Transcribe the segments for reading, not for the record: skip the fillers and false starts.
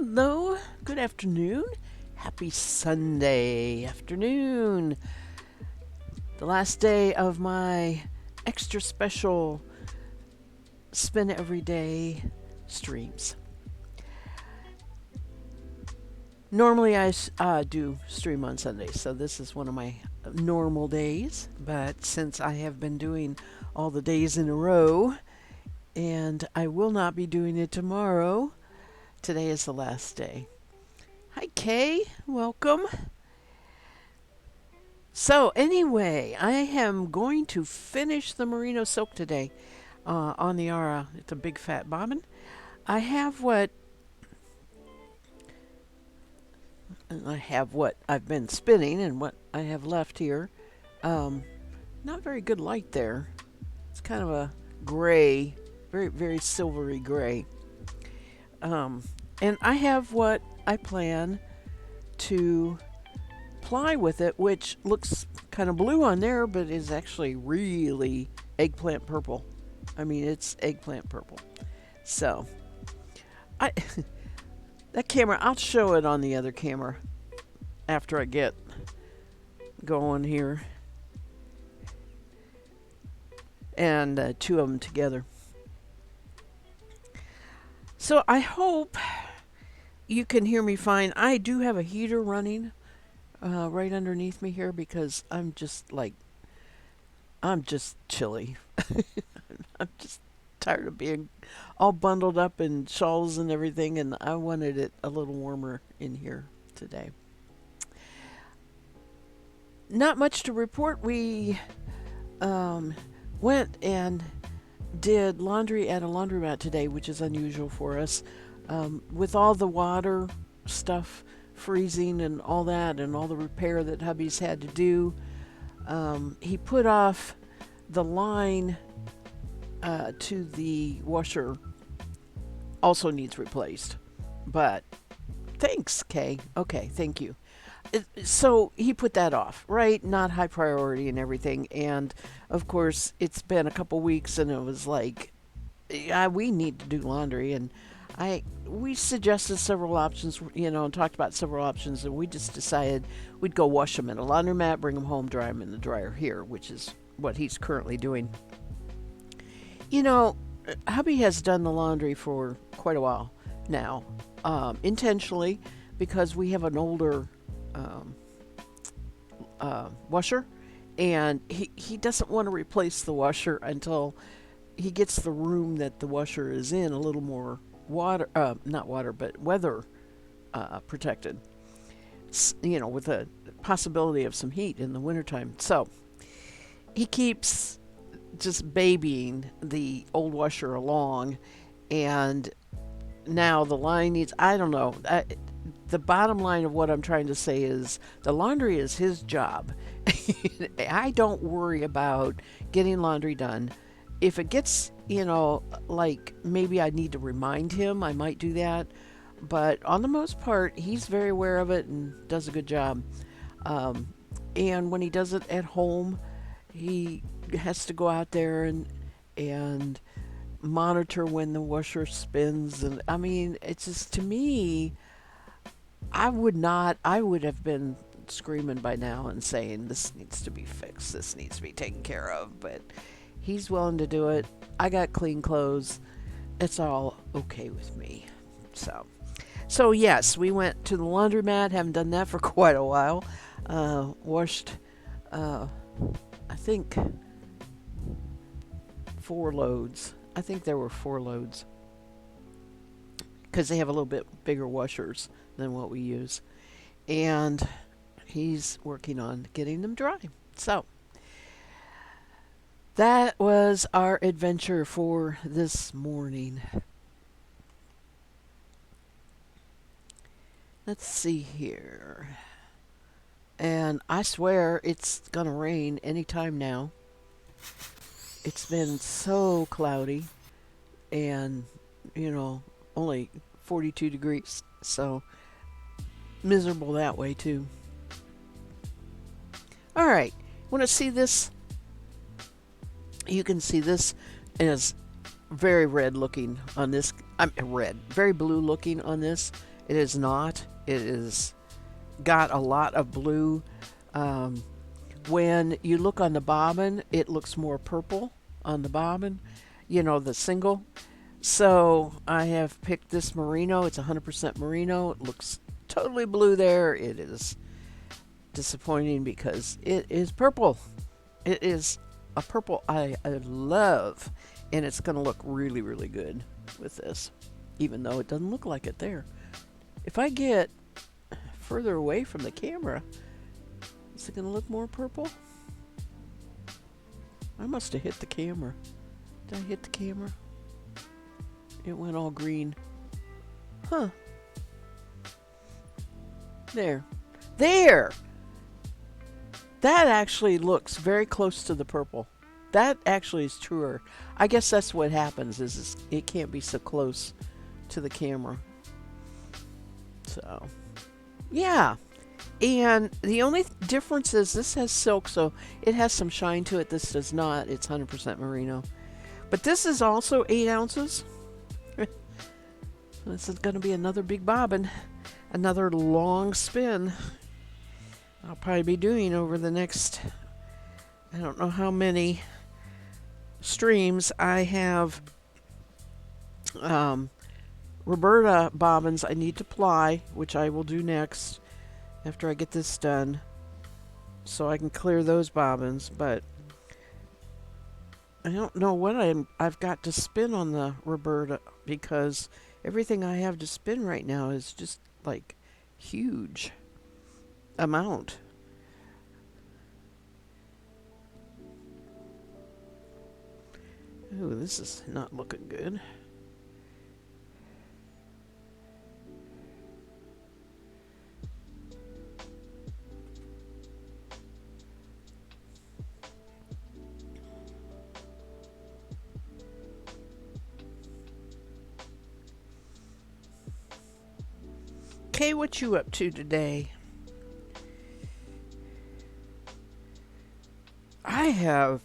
Hello, good afternoon. Happy Sunday afternoon. The last day of my extra special spin every day streams. Normally, I do stream on Sundays, so this is one of my normal days. But since I have been doing all the days in a row, and I will not be doing it tomorrow, today is the last day. Hi, Kay. Welcome. So, anyway, I am going to finish the merino silk today on the Ara. It's a big fat bobbin. I have what I've been spinning and what I have left here. Um, Not very good light there. It's kind of a gray, very, very silvery gray. Um, and I have what I plan to ply with it, which looks kind of blue on there, but is actually really eggplant purple. I mean, it's eggplant purple. So, I that camera, I'll show it on the other camera after I get going here and two of them together. So I hope you can hear me fine. I do have a heater running right underneath me here because I'm just chilly. I'm just tired of being all bundled up in shawls and everything, and I wanted it a little warmer in here today. Not much to report. We um, went and did laundry at a laundromat today, which is unusual for us. With all the water stuff freezing and all that, and all the repair that hubby's had to do, he put off the line to the washer. Also needs replaced. But thanks, Kay. Okay, thank you. So he put that off, right? Not high priority and everything. And of course, it's been a couple weeks, and it was like, yeah, we need to do laundry. And we suggested several options, and talked about several options, and we just decided we'd go wash them in a laundromat, bring them home, dry them in the dryer here, which is what he's currently doing. You know, hubby has done the laundry for quite a while now, intentionally, because we have an older um, washer, and he doesn't want to replace the washer until he gets the room that the washer is in a little more not water, but weather protected, with a possibility of some heat in the wintertime. So he keeps just babying the old washer along, and now the line needs, I don't know. The bottom line of what I'm trying to say is the laundry is his job. I don't worry about getting laundry done. If it gets, like maybe I need to remind him, I might do that. But on the most part, he's very aware of it and does a good job. And when he does it at home, he has to go out there and monitor when the washer spins. And I mean, it's just, to me, I would have been screaming by now and saying, this needs to be fixed, this needs to be taken care of. But he's willing to do it. I got clean clothes. It's all okay with me. So yes, we went to the laundromat. Haven't done that for quite a while. Washed, I think, 4 loads. I think there were 4 loads because they have a little bit bigger washers than what we use. And he's working on getting them dry. So that was our adventure for this morning. Let's see here. And I swear it's going to rain any time now. It's been so cloudy and, only 42 degrees. So miserable that way too. All right. Want to see this? You can see this is very red looking on this. Very blue looking on this. It is not. It is got a lot of blue. Um, when you look on the bobbin, it looks more purple on the bobbin, the single. So I have picked this merino. It's 100% merino. It looks totally blue there. It is disappointing because it is purple. It is a purple I love, and it's going to look really, really good with this, even though it doesn't look like it there. If I get further away from the camera, is it going to look more purple? I must have hit the camera. Did I hit the camera? It went all green. Huh. There. There! That actually looks very close to the purple. That actually is truer. I guess that's what happens is it can't be so close to the camera. So, yeah. And the only difference is this has silk, so it has some shine to it. This does not. It's 100% merino. But this is also 8 ounces. This is going to be another big bobbin. Another long spin. I'll probably be doing over the next, I don't know how many streams. I have Roberta bobbins I need to ply, which I will do next after I get this done, so I can clear those bobbins. But I don't know what I've got to spin on the Roberta, because everything I have to spin right now is just like huge amount. Ooh, this is not looking good. Okay, what you up to today? I have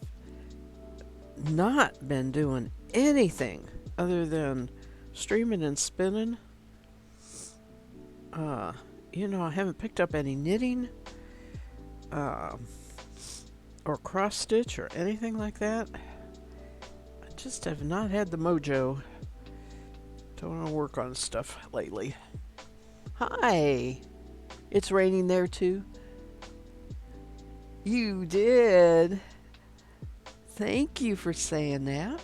not been doing anything other than streaming and spinning. I haven't picked up any knitting, or cross stitch or anything like that. I just have not had the mojo. Don't want to work on stuff lately. Hi. It's raining there too. You did. Thank you for saying that.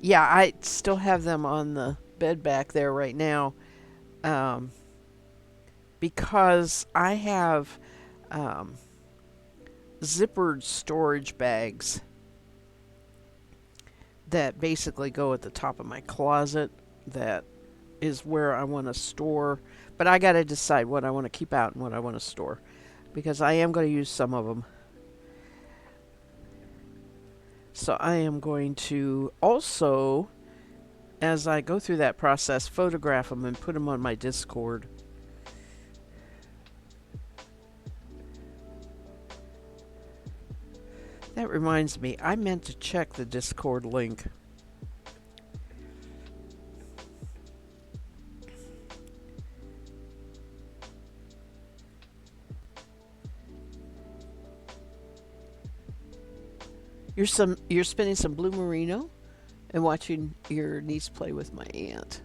Yeah, I still have them on the bed back there right now, because I have zippered storage bags that basically go at the top of my closet. That is where I want to store, but I got to decide what I want to keep out and what I want to store, because I am going to use some of them. So I am going to also, as I go through that process, photograph them and put them on my Discord. That reminds me, I meant to check the Discord link. You're spinning some blue merino and watching your niece play with my aunt.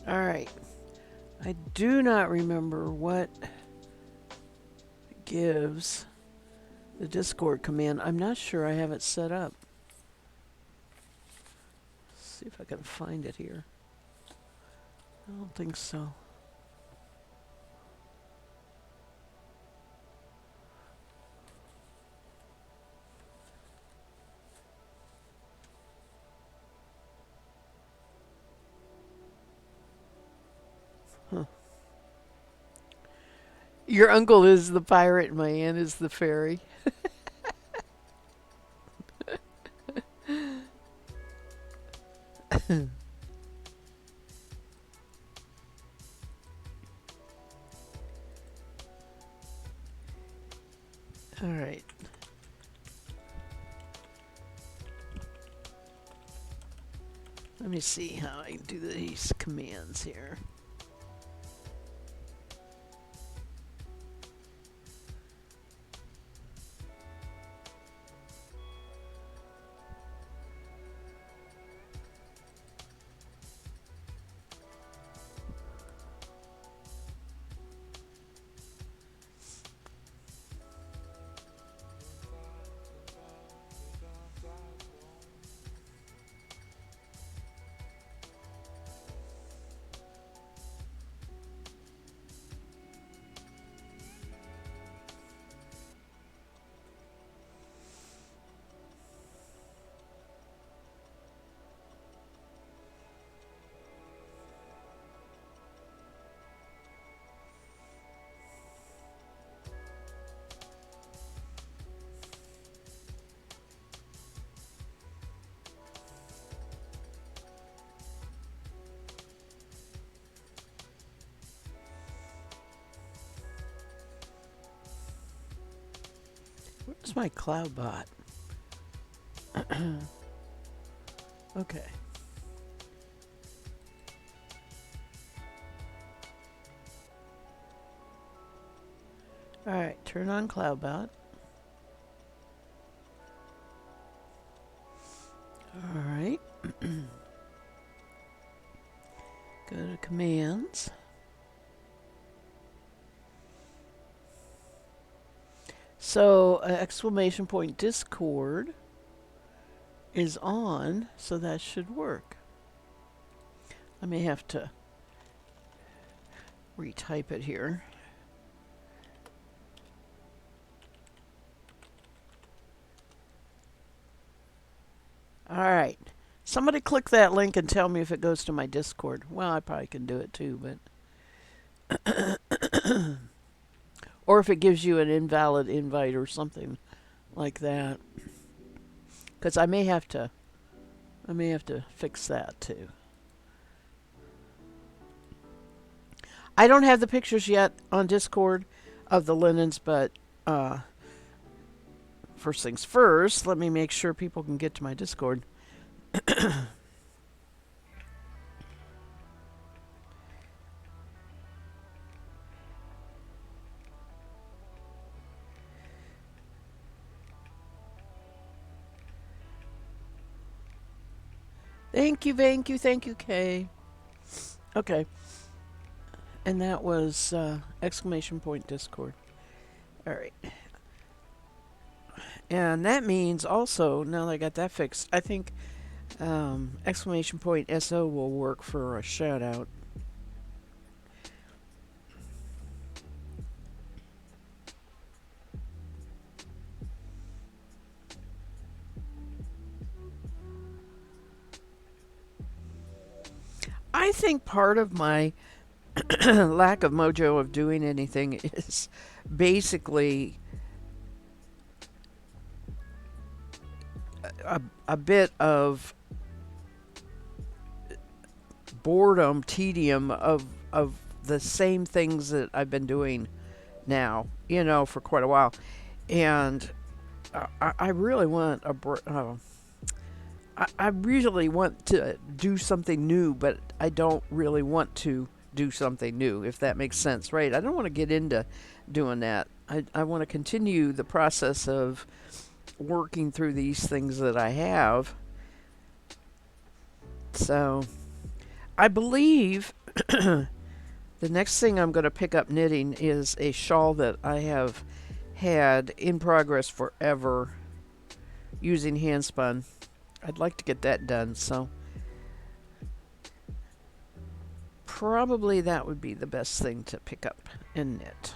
All right. I do not remember what gives the Discord command. I'm not sure I have it set up. Let's see if I can find it here. I don't think so. Your uncle is the pirate, and my aunt is the fairy. All right. Let me see how I do these commands here. Where's my cloud bot? Okay. All right, turn on CloudBot. All right. Go to commands. So, exclamation point Discord is on, so that should work. I may have to retype it here. All right. Somebody click that link and tell me if it goes to my Discord. Well, I probably can do it too, but or if it gives you an invalid invite or something like that. Cuz I may have to fix that too. I don't have the pictures yet on Discord of the linens, but first things first, let me make sure people can get to my Discord. Thank you, Kay. Okay. And that was exclamation point Discord. All right. And that means also, now that I got that fixed, I think exclamation point SO will work for a shout out. I think part of my lack of mojo of doing anything is basically a bit of boredom, tedium of the same things that I've been doing now, for quite a while. And I really want I really want to do something new, but I don't really want to do something new, if that makes sense, right? I don't want to get into doing that. I want to continue the process of working through these things that I have. So I believe the next thing I'm going to pick up knitting is a shawl that I have had in progress forever using hand spun. I'd like to get that done, so probably that would be the best thing to pick up and knit.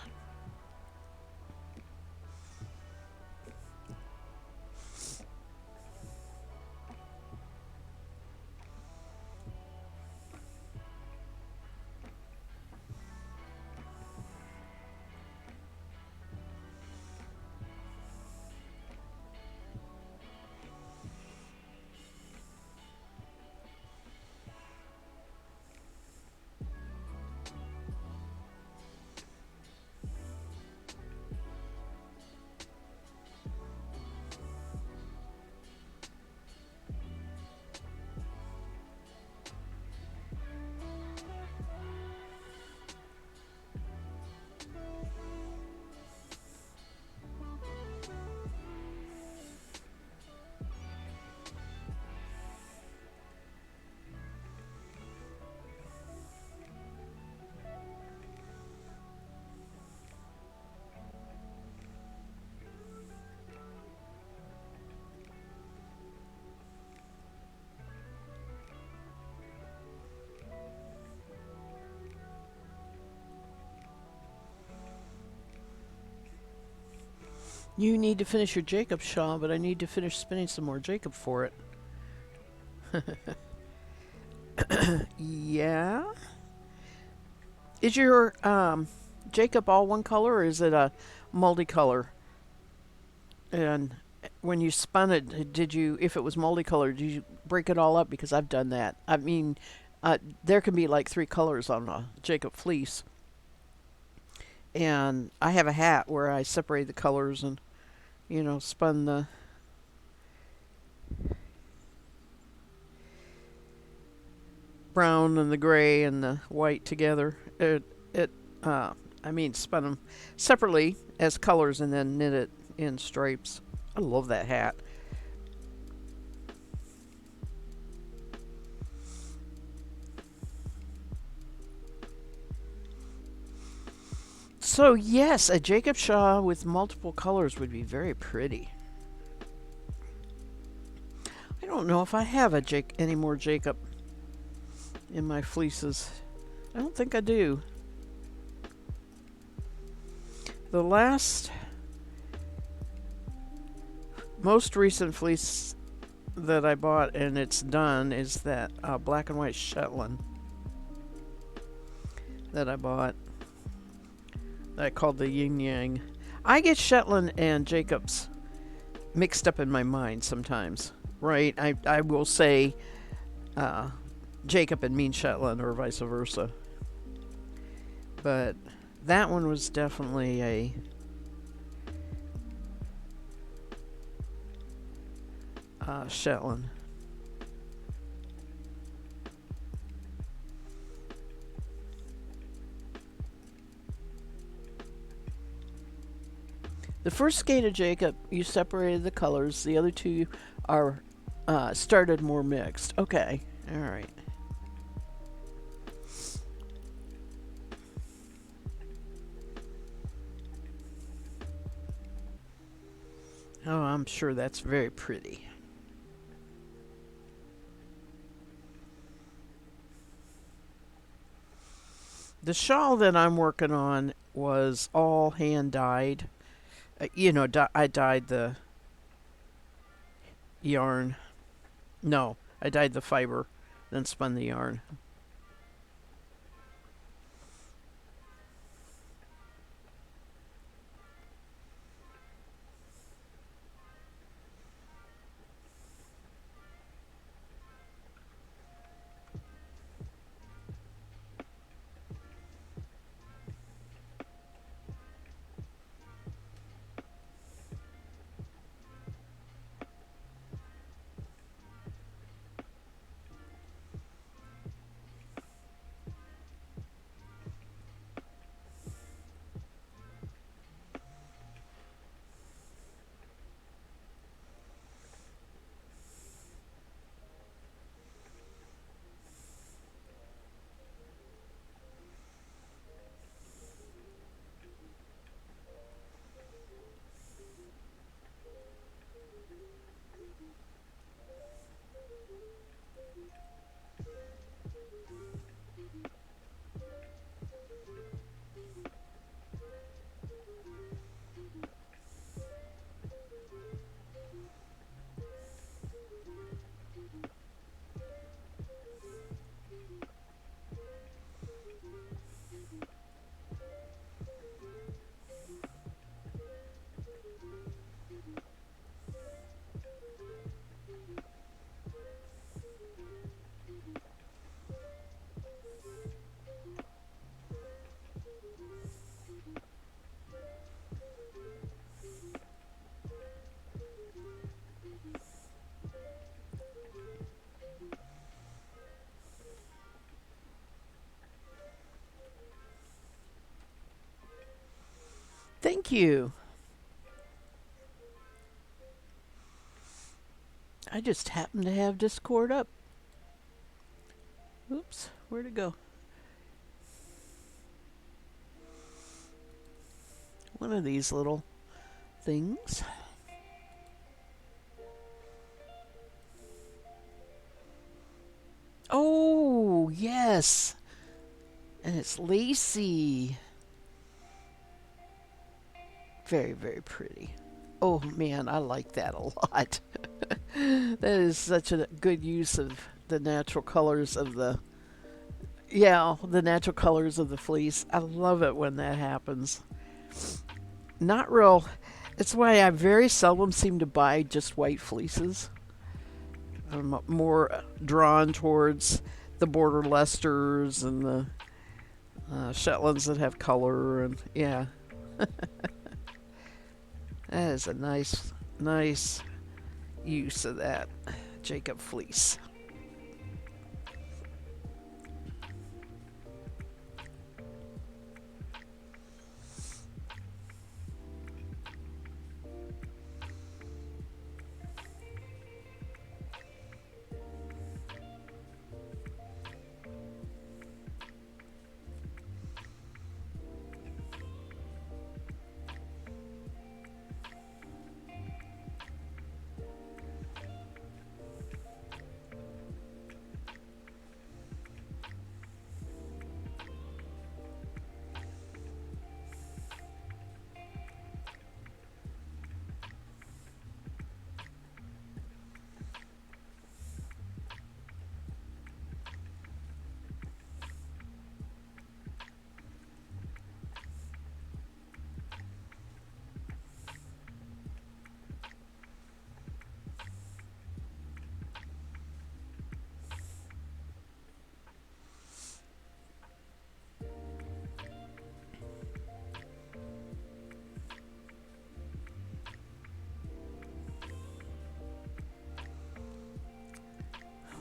You need to finish your Jacob shawl, but I need to finish spinning some more Jacob for it. Yeah. Is your Jacob all one color or is it a multicolor? And when you spun it, did you, if it was multicolored, did you break it all up? Because I've done that. I mean, there can be like three colors on a Jacob fleece. And I have a hat where I separate the colors and, spun the brown and the gray and the white together. Uh, spun them separately as colors and then knit it in stripes. I love that hat. So yes, a Jacob Shaw with multiple colors would be very pretty. I don't know if I have any more Jacob in my fleeces. I don't think I do. The last, most recent fleece that I bought and it's done is that black and white Shetland that I bought. That I called the Yin Yang. I get Shetland and Jacobs mixed up in my mind sometimes, right? I will say Jacob and mean Shetland or vice versa. But that one was definitely a Shetland. The first skein of Jacob, you separated the colors. The other two are started more mixed. Okay, all right. Oh, I'm sure that's very pretty. The shawl that I'm working on was all hand dyed. I dyed the yarn. No, I dyed the fiber, then spun the yarn. Thank you. I just happen to have Discord up. Oops, where'd it go? One of these little things. Oh, yes. And it's lacy. Very, very pretty. Oh man, I like that a lot. That is such a good use of the natural colors of the yeah, the natural colors of the fleece. I love it when that happens. Not real. It's why I very seldom seem to buy just white fleeces. I'm more drawn towards the border Leicesters and the Shetlands that have color, and yeah, that is a nice use of that Jacob fleece.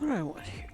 What do I want here?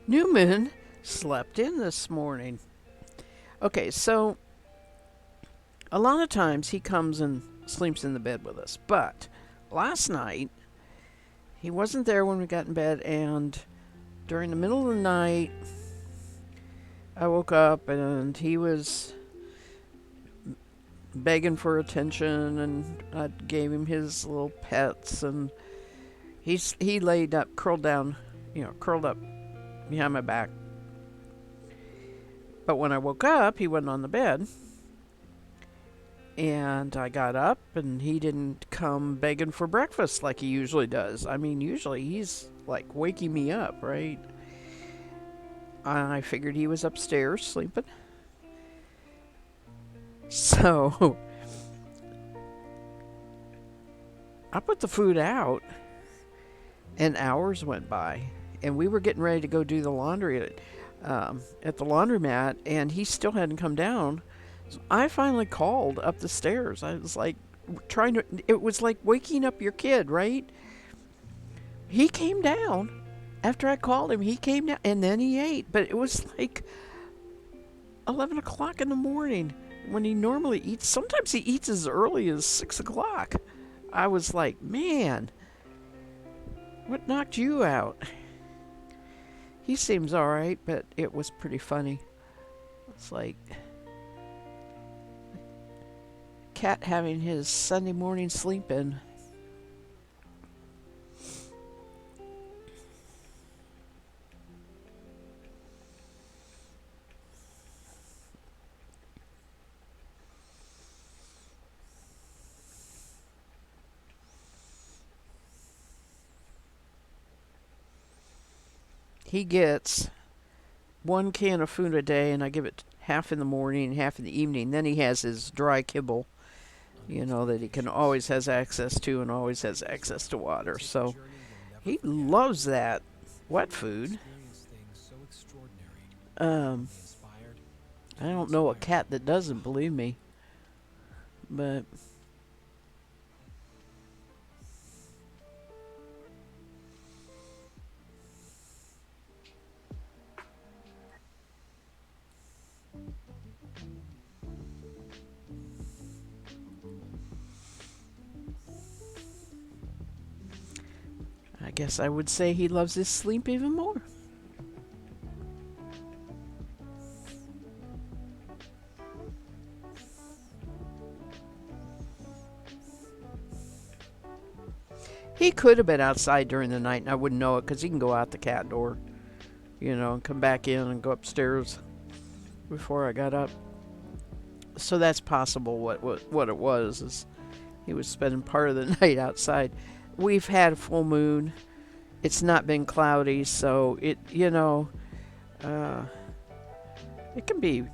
New Moon slept in this morning. Okay, so a lot of times he comes and sleeps in the bed with us, but last night he wasn't there when we got in bed, and during the middle of the night, I woke up and he was begging for attention, and I gave him his little pets, and he laid up, curled down, curled up behind my back, But when I woke up, he wasn't on the bed. And I got up, and he didn't come begging for breakfast like he usually does. I mean, usually he's like waking me up, right? I figured he was upstairs sleeping. So I put the food out, and hours went by. And we were getting ready to go do the laundry at the laundromat, and he still hadn't come down. So I finally called up the stairs. I was like, it was like waking up your kid, right? He came down. After I called him, he came down, and then he ate. But it was like 11 o'clock in the morning when he normally eats. Sometimes he eats as early as 6 o'clock. I was like, man, what knocked you out? He seems all right, but it was pretty funny. It's like cat having his Sunday morning sleep in. He gets 1 can of food a day, and I give it half in the morning, half in the evening. Then he has his dry kibble, that he can always has access to and always has access to water. So he loves that wet food. Um, I don't know a cat that doesn't, believe me. But I guess I would say he loves his sleep even more. He could have been outside during the night and I wouldn't know it because he can go out the cat door, and come back in and go upstairs before I got up. So that's possible. What it was is he was spending part of the night outside. We've had a full moon. It's not been cloudy, so uh, it can be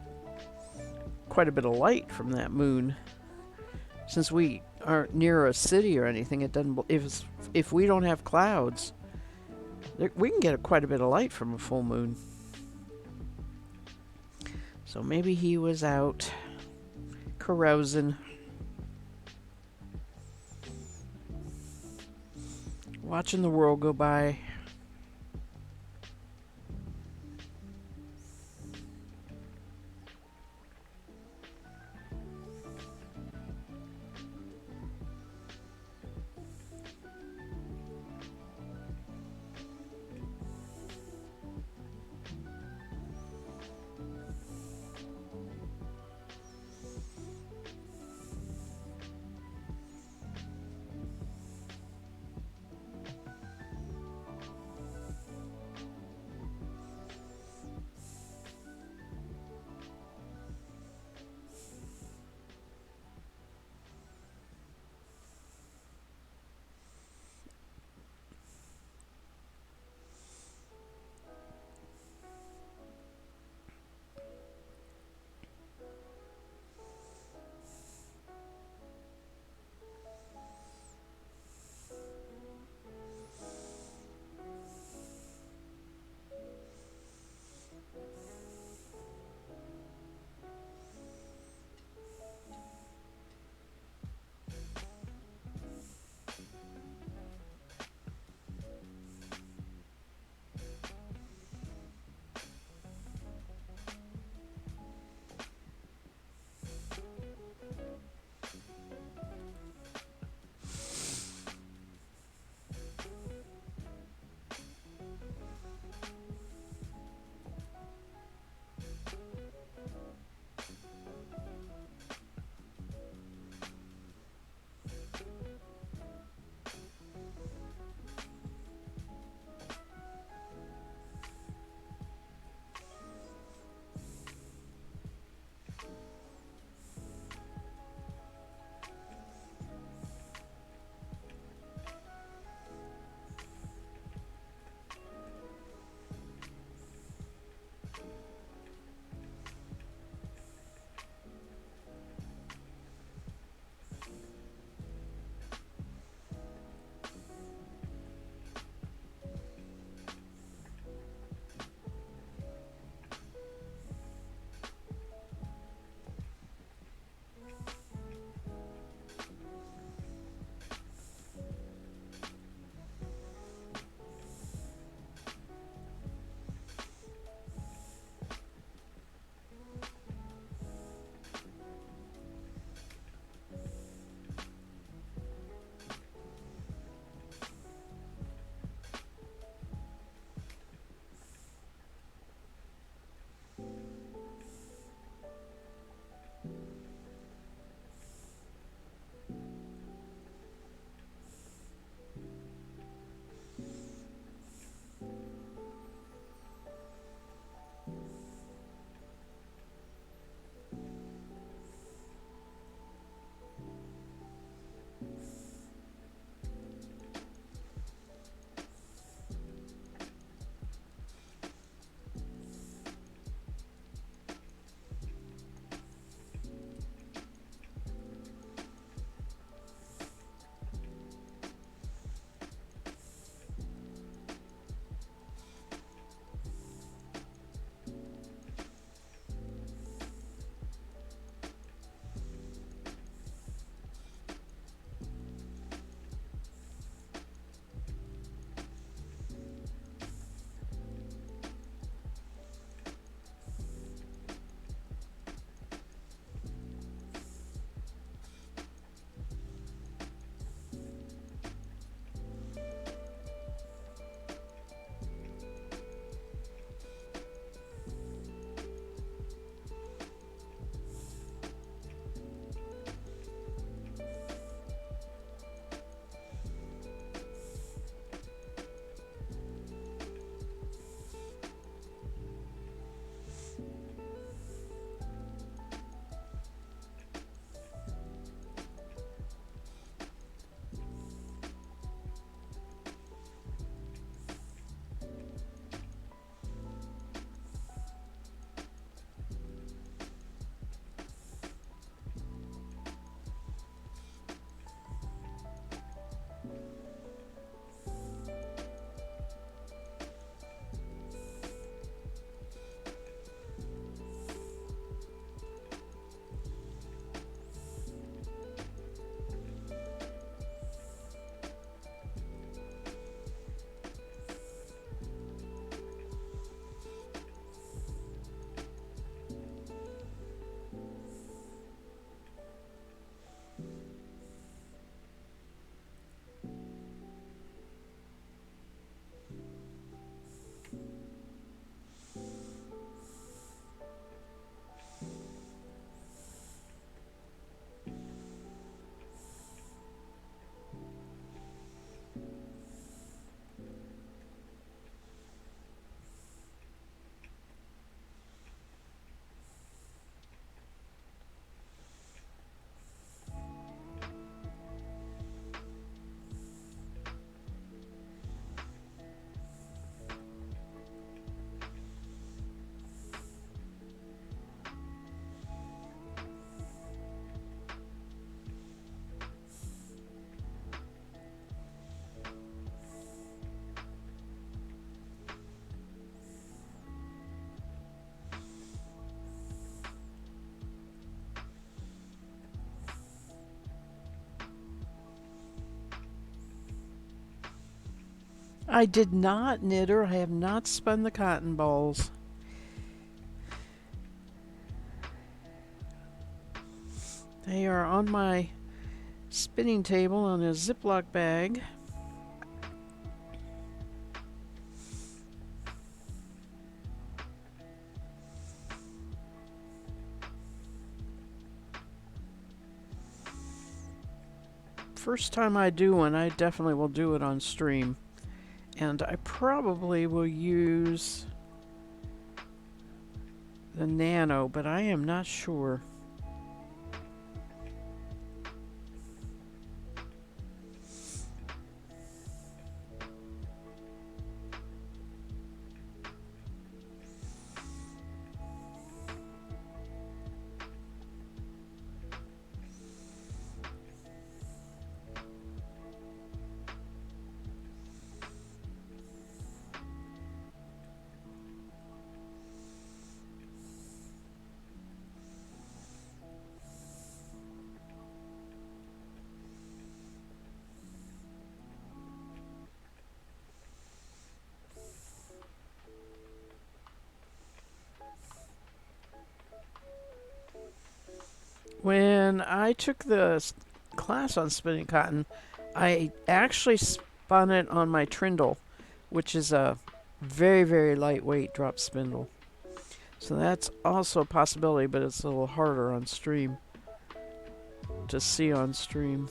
quite a bit of light from that moon. Since we aren't near a city or anything, it doesn't. If we don't have clouds, we can get quite a bit of light from a full moon. So maybe he was out carousing, watching the world go by. I did not, knitter. I have not spun the cotton balls. They are on my spinning table in a Ziploc bag. First time I do one, I definitely will do it on stream. And I probably will use the Nano, but I am not sure. When I took the class on spinning cotton, I actually spun it on my Trindle, which is a very, very lightweight drop spindle. So that's also a possibility, but it's a little harder on stream to see on stream.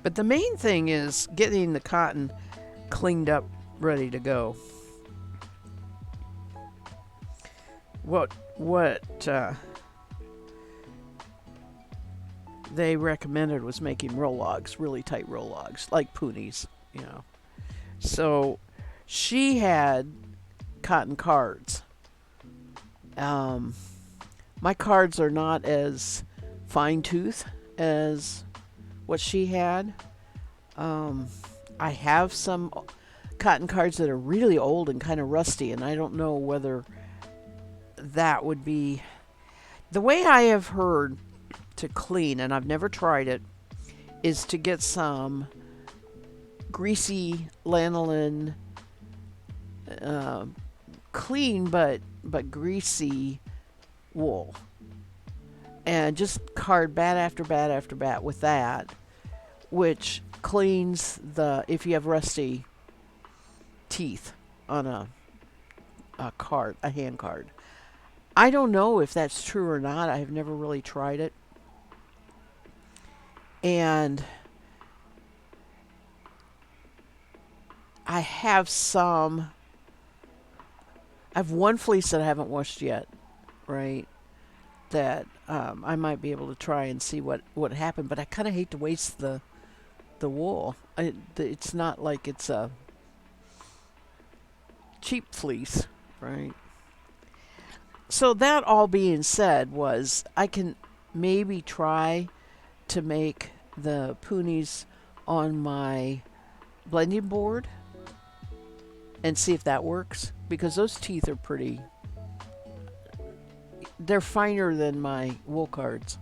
But the main thing is getting the cotton cleaned up, ready to go. What they recommended was making roll logs, really tight roll logs, like ponies, you know. So she had cotton cards. My cards are not as fine tooth as what she had. I have some cotton cards that are really old and kind of rusty, and I don't know whether that would be the way I have heard to clean, and I've never tried it, is to get some greasy lanolin, clean but greasy wool, and just card bat after bat after bat with that, which cleans if you have rusty teeth on a hand card. I don't know if that's true or not. I have never really tried it. And I have one fleece that I haven't washed yet, right? That I might be able to try and see what happened, but I kind of hate to waste the wool. It's not like it's a cheap fleece, right? So that all being said, I can maybe try to make the ponies on my blending board and see if that works, because those teeth are they're finer than my wool cards.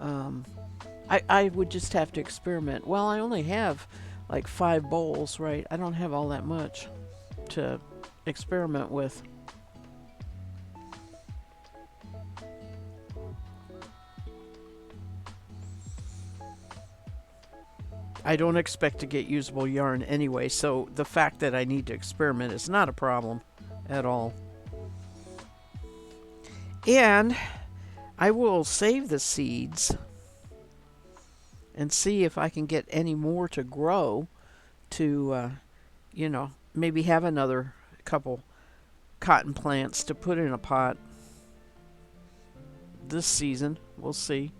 I would just have to experiment. Well, I only have like 5 bowls, right? I don't have all that much to experiment with. I don't expect to get usable yarn anyway, so the fact that I need to experiment is not a problem at all. And I will save the seeds and see if I can get any more to grow to, maybe have another couple cotton plants to put in a pot this season. We'll see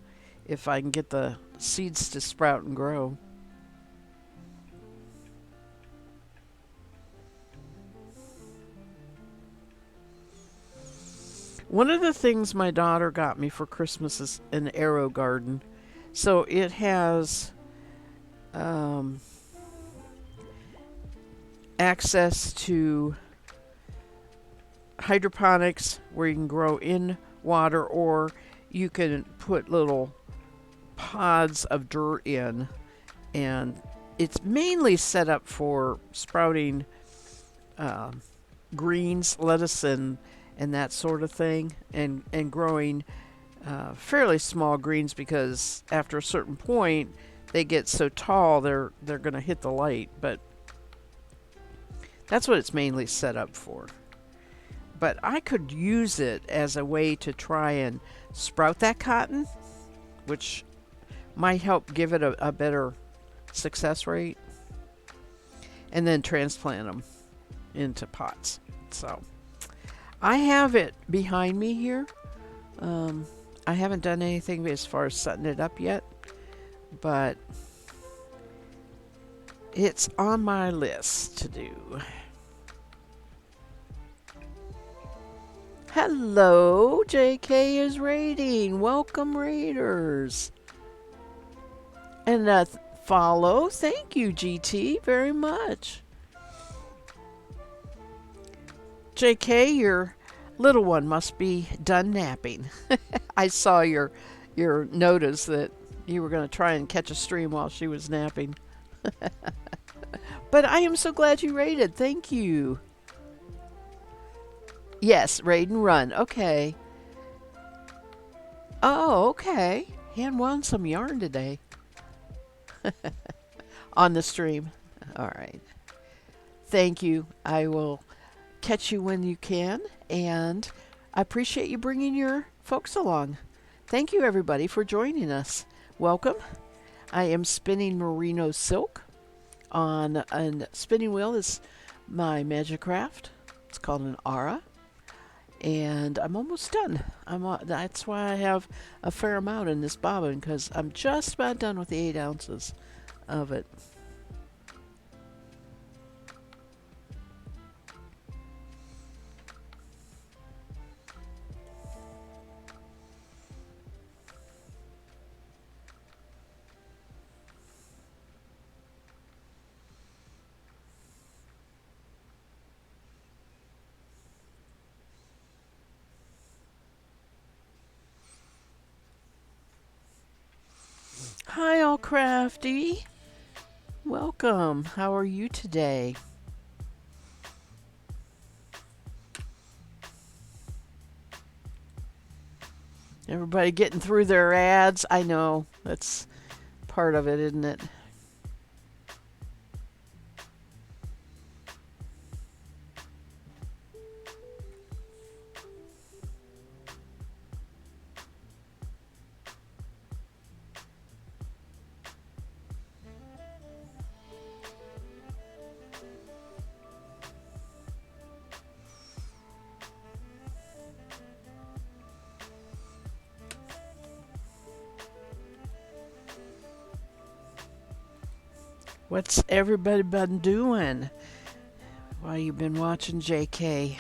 if I can get the seeds to sprout and grow. One of the things my daughter got me for Christmas is an arrow garden. So it has access to hydroponics where you can grow in water, or you can put little pods of dirt in, and it's mainly set up for sprouting uh, greens, lettuce, and that sort of thing, and growing fairly small greens because after a certain point they get so tall they're going to hit the light. But that's what it's mainly set up for. But I could use it as a way to try and sprout that cotton, which might help give it a better success rate, and then transplant them into pots. So I have it behind me here. I haven't done anything as far as setting it up yet, but it's on my list to do. Hello, JK is raiding. Welcome, raiders. And follow. Thank you, GT, very much. JK, your little one must be done napping. I saw your notice that you were going to try and catch a stream while she was napping. But I am so glad you raided. Thank you. Yes, raid and run. Okay. Oh, okay. Han won some yarn today. On the stream. All right. Thank you. I will catch you when you can, and I appreciate you bringing your folks along. Thank you, everybody, for joining us. Welcome. I am spinning merino silk on a spinning wheel. This is my magic craft. It's called an Ara, and I'm almost done. That's why I have a fair amount in this bobbin, because I'm just about done with the 8 ounces of it. Hi, all crafty. Welcome. How are you today? Everybody getting through their ads. I know that's part of it, isn't it? What's everybody been doing while you've been watching JK?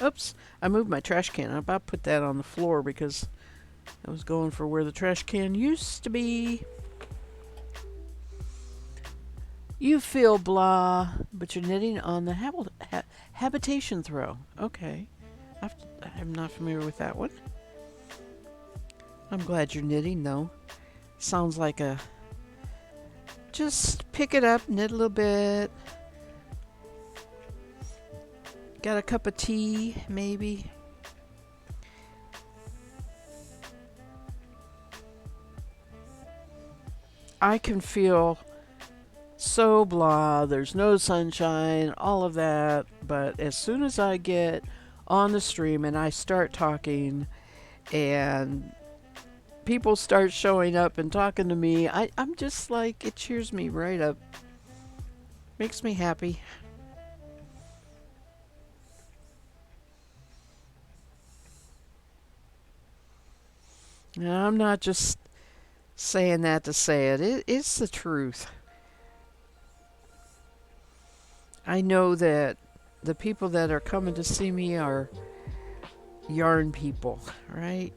Oops, I moved my trash can. I'm about to put that on the floor because I was going for where the trash can used to be. You feel blah, but you're knitting on the habitation throw. Okay. I'm not familiar with that one. I'm glad you're knitting, though. Sounds like a... Just pick it up, knit a little bit. Got a cup of tea, maybe. I can feel so blah, there's no sunshine, all of that, but as soon as I get on the stream and I start talking and people start showing up and talking to me, I'm just like, it cheers me right up. Makes me happy. And I'm not just saying that to say it. It's the truth. I know that the people that are coming to see me are yarn people, right?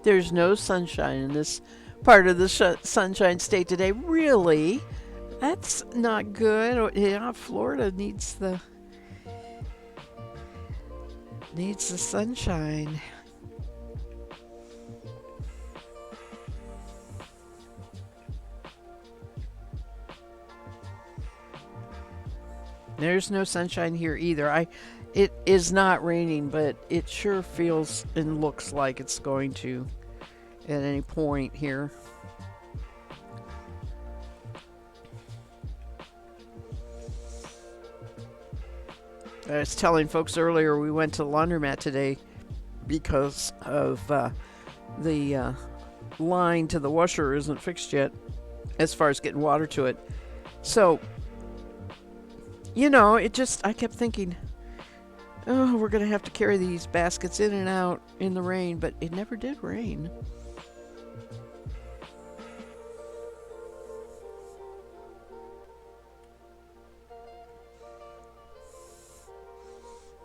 There's no sunshine in this part of the sunshine state today. Really? That's not good. Yeah, Florida needs the sunshine. There's no sunshine here either. It is not raining, but it sure feels and looks like it's going to at any point here. I was telling folks earlier we went to the laundromat today because of the line to the washer isn't fixed yet as far as getting water to it. So, I kept thinking, oh, we're going to have to carry these baskets in and out in the rain, but it never did rain.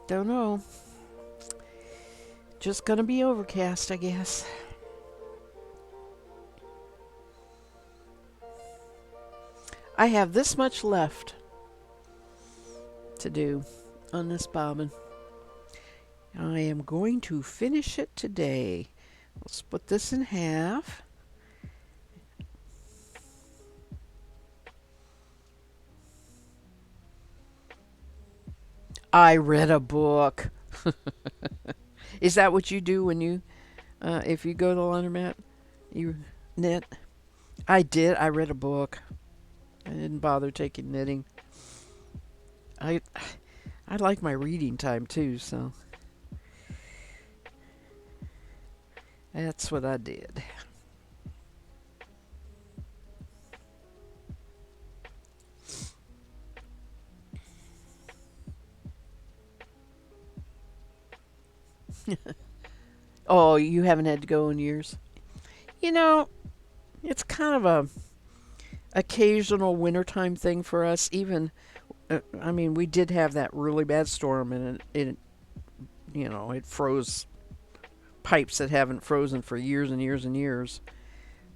Don't know. Just going to be overcast, I guess. I have this much left to do on this bobbin. I am going to finish it today. We'll split this in half. I read a book. Is that what you do when if you go to the laundromat? You knit? I did. I read a book. I didn't bother taking knitting. I I like my reading time too, so that's what I did. Oh, you haven't had to go in years? You know, it's kind of a occasional wintertime thing for us. Even, I mean, we did have that really bad storm, and it froze pipes that haven't frozen for years and years and years.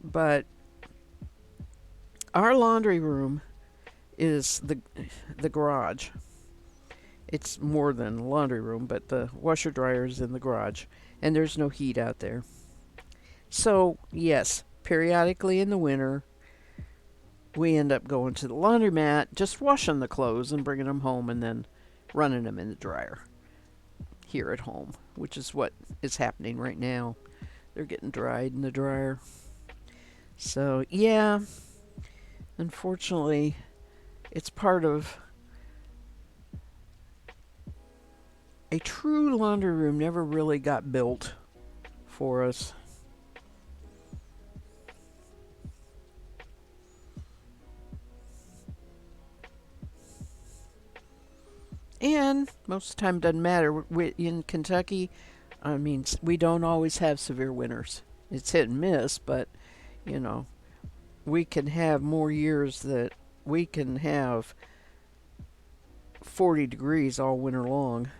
But our laundry room is the garage. It's more than a laundry room, but the washer dryer is in the garage, and there's no heat out there. So, yes, periodically in the winter, we end up going to the laundromat, just washing the clothes and bringing them home and then running them in the dryer here at home, which is what is happening right now. They're getting dried in the dryer. So, yeah, unfortunately, it's part of a true laundry room never really got built for us. And most of the time, it doesn't matter. In Kentucky, I mean, we don't always have severe winters. It's hit and miss, but, you know, we can have more years that we can have 40 degrees all winter long,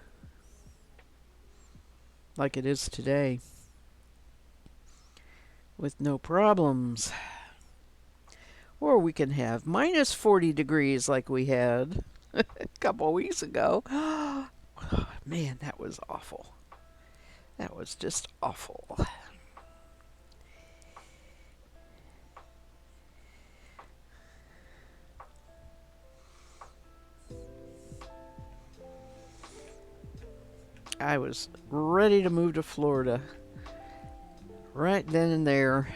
like it is today, with no problems. Or we can have minus 40 degrees like we had a couple of weeks ago. Oh, man, that was awful. That was just awful. I was ready to move to Florida right then and there.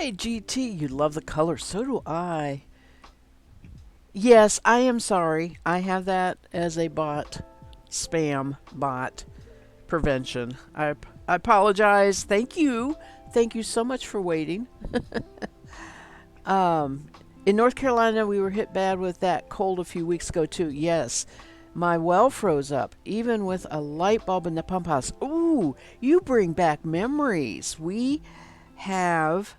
Hi, GT. You love the color. So do I. Yes, I am sorry. I have that as a bot, spam bot prevention. I apologize. Thank you. Thank you so much for waiting. Um, in North Carolina, we were hit bad with that cold a few weeks ago, too. Yes, my well froze up, even with a light bulb in the pump house. Ooh, you bring back memories. We have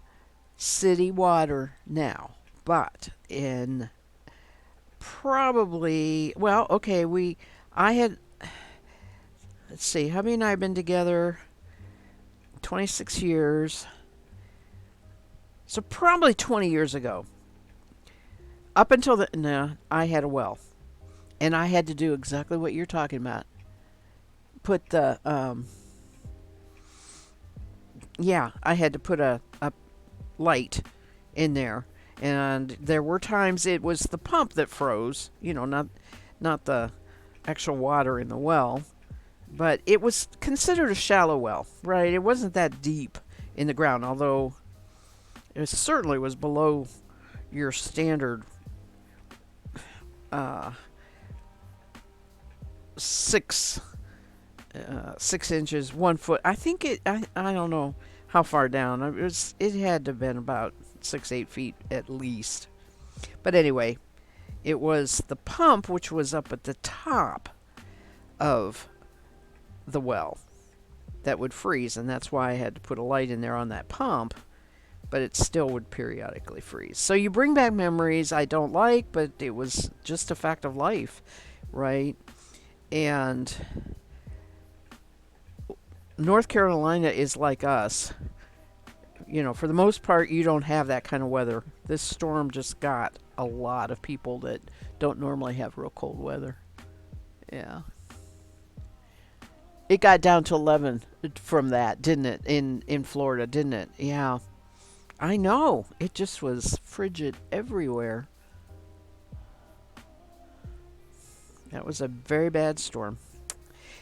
city water now, but in probably, well, okay, I had, let's see, hubby and I have been together 26 years, so probably 20 years ago. Up until the, no, I had a well, and I had to do exactly what you're talking about. Put the, yeah, I had to put a light in there. And there were times it was the pump that froze, not the actual water in the well, but it was considered a shallow well, right? It wasn't that deep in the ground, although it certainly was below your standard uh, 6 6 inches, 1 foot. I think it. I don't know how far down. It had to have been about 6 8 feet at least. But anyway, it was the pump which was up at the top of the well that would freeze, and that's why I had to put a light in there on that pump. But it still would periodically freeze. So you bring back memories I don't like, but it was just a fact of life, right? And North Carolina is like us. For the most part, you don't have that kind of weather. This storm just got a lot of people that don't normally have real cold weather. Yeah. It got down to 11 from that, didn't it? In Florida, didn't it? Yeah. I know. It just was frigid everywhere. That was a very bad storm.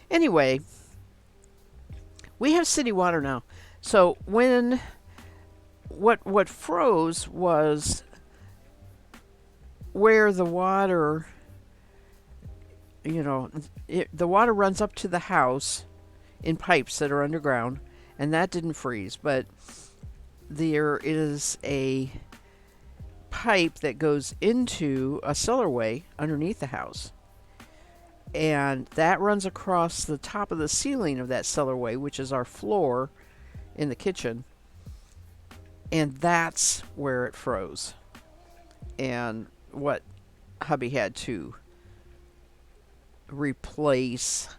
Anyway, we have city water now. So what froze was where the water, the water runs up to the house in pipes that are underground, and that didn't freeze, but there is a pipe that goes into a cellarway underneath the house. And that runs across the top of the ceiling of that cellarway, which is our floor in the kitchen. And that's where it froze. And what hubby had to replace,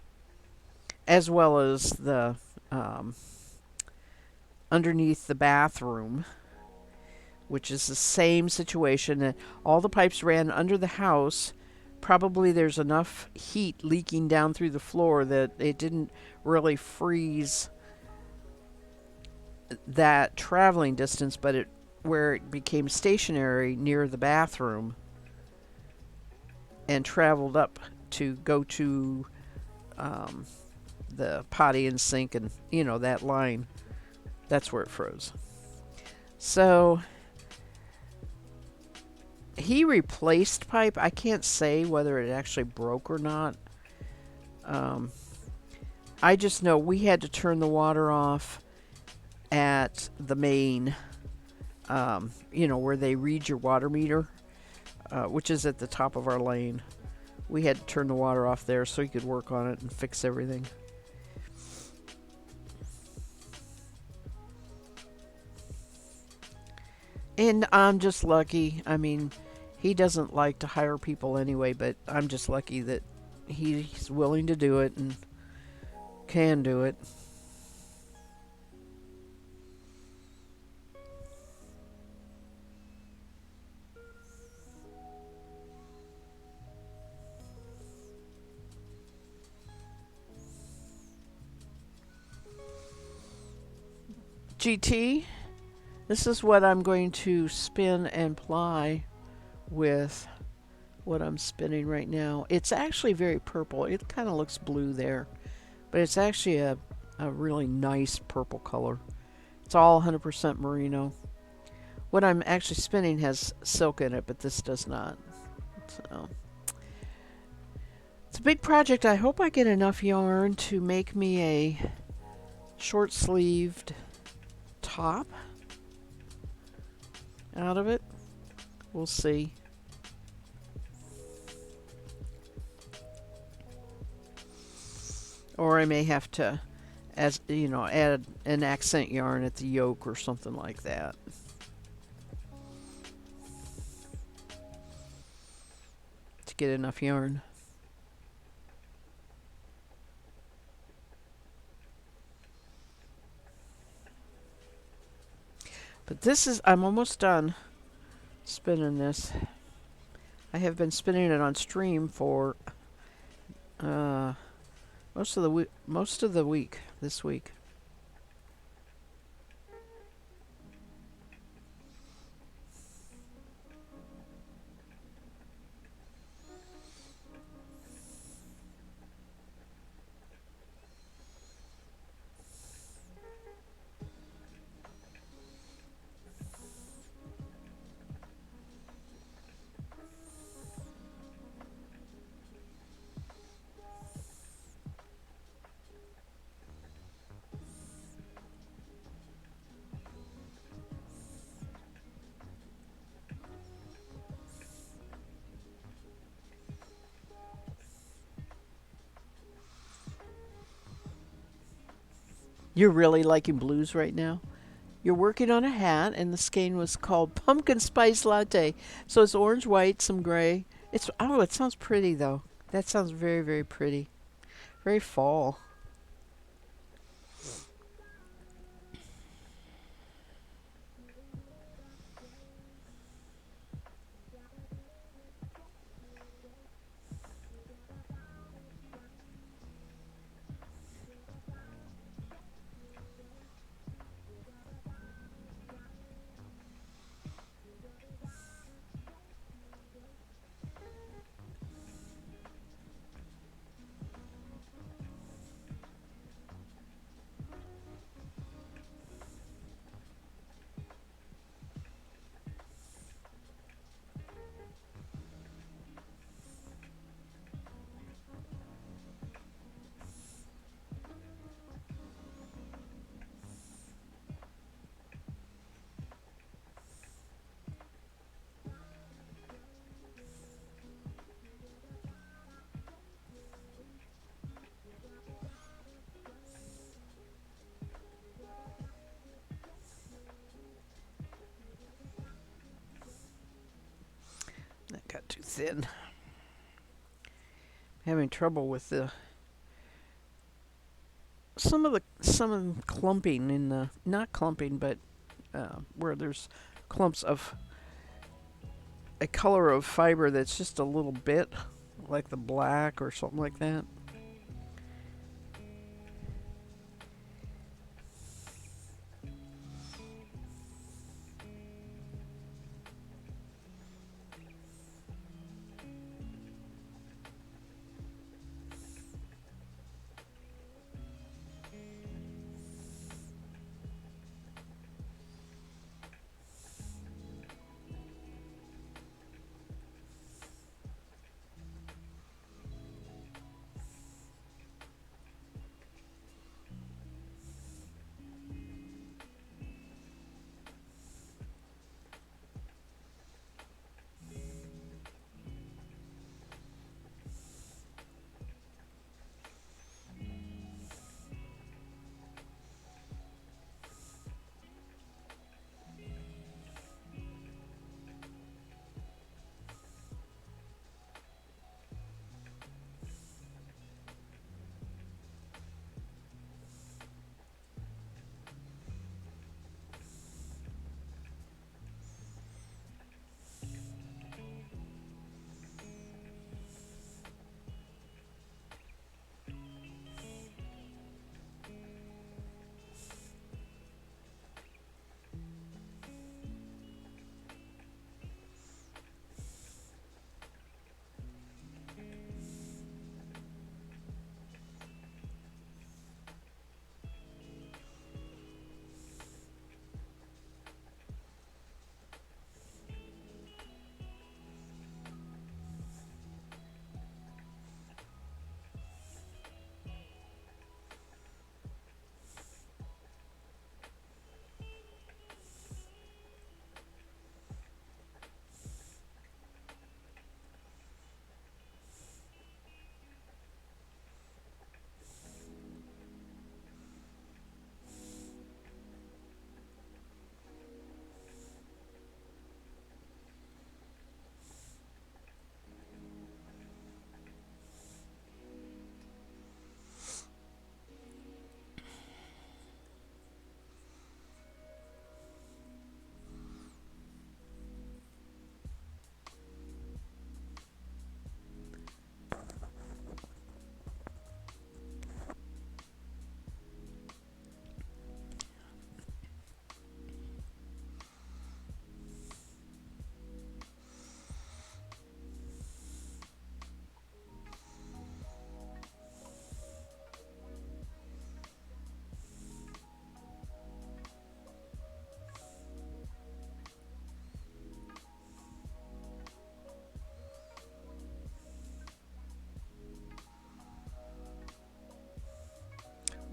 as well as the underneath the bathroom, which is the same situation. And all the pipes ran under the house. Probably there's enough heat leaking down through the floor that it didn't really freeze that traveling distance, but where it became stationary near the bathroom and traveled up to go to the potty and sink, and that line, that's where it froze. So he replaced pipe. I can't say whether it actually broke or not. I just know we had to turn the water off at the main, where they read your water meter, which is at the top of our lane. We had to turn the water off there so he could work on it and fix everything. And I'm just lucky. I mean, he doesn't like to hire people anyway, but I'm just lucky that he's willing to do it and can do it. GT, this is what I'm going to spin and ply with what I'm spinning right now. It's actually very purple. It kind of looks blue there, but it's actually a really nice purple color. It's all 100% merino. What I'm actually spinning has silk in it, but this does not. So it's a big project. I hope I get enough yarn to make me a short sleeved top out of it. We'll see. Or I may have to, as you know, add an accent yarn at the yoke or something like that. To get enough yarn. But this is, I'm almost done spinning this. I have been spinning it on stream for uh, most of the week this week. You're really liking blues right now? You're working on a hat, and the skein was called Pumpkin Spice Latte. So it's orange, white, some gray. It's, oh, it sounds pretty though. That sounds very, very pretty. Very fall. That got too thin. Having trouble with the some of the clumping in the, not clumping, but where there's clumps of a color of fiber that's just a little bit like the black or something like that.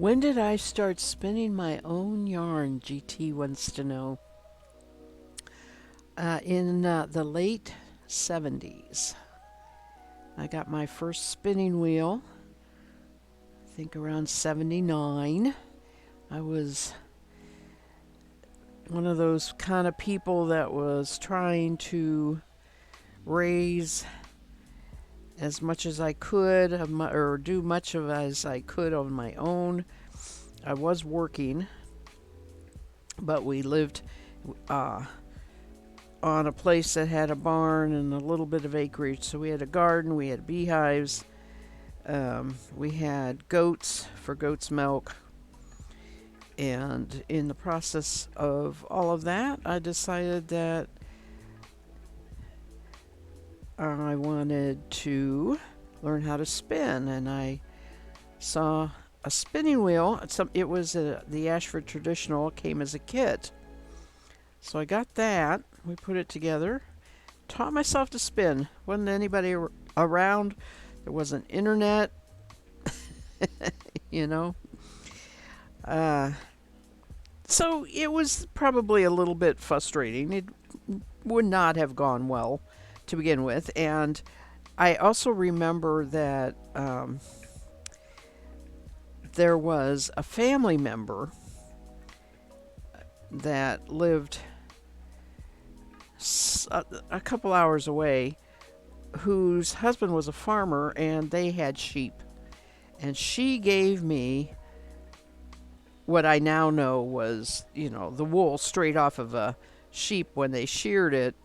When did I start spinning my own yarn? GT wants to know. In the late 70s. I got my first spinning wheel, I think around 79. I was one of those kind of people that was trying to raise as much as I could, or do much of as I could on my own. I was working, but we lived on a place that had a barn and a little bit of acreage. So we had a garden, we had beehives, we had goats for goat's milk. And in the process of all of that, I decided that I wanted to learn how to spin. And I saw a spinning wheel. It was the Ashford Traditional. It came as a kit. So I got that. We put it together. Taught myself to spin. Wasn't anybody around. There wasn't internet. you know. So it was probably a little bit frustrating. It would not have gone well to begin with. And I also remember that there was a family member that lived a couple hours away whose husband was a farmer and they had sheep. And she gave me what I now know was, the wool straight off of a sheep when they sheared it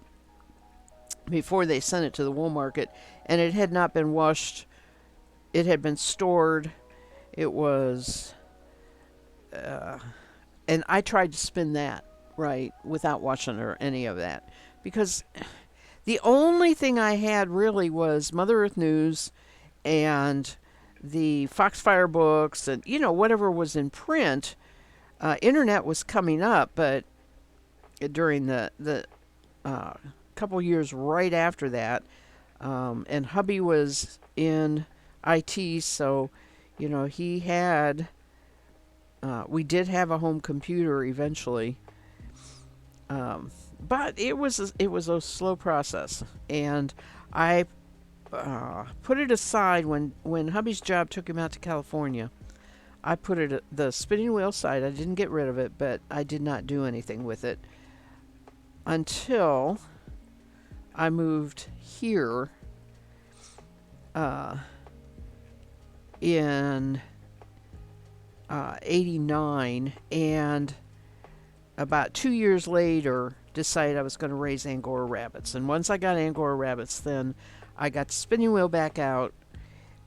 before they sent it to the wool market. And it had not been washed. It had been stored. It was, and I tried to spin that, right, without washing or any of that. Because the only thing I had really was Mother Earth News and the Foxfire books and, whatever was in print. Internet was coming up, but during the couple years right after that, and hubby was in IT, so, he had, we did have a home computer eventually. But it was a slow process, and I put it aside when hubby's job took him out to California. I put it the spinning wheel aside. I didn't get rid of it, but I did not do anything with it until I moved here in 89, and about 2 years later decided I was going to raise Angora rabbits. And once I got Angora rabbits, then I got the spinning wheel back out.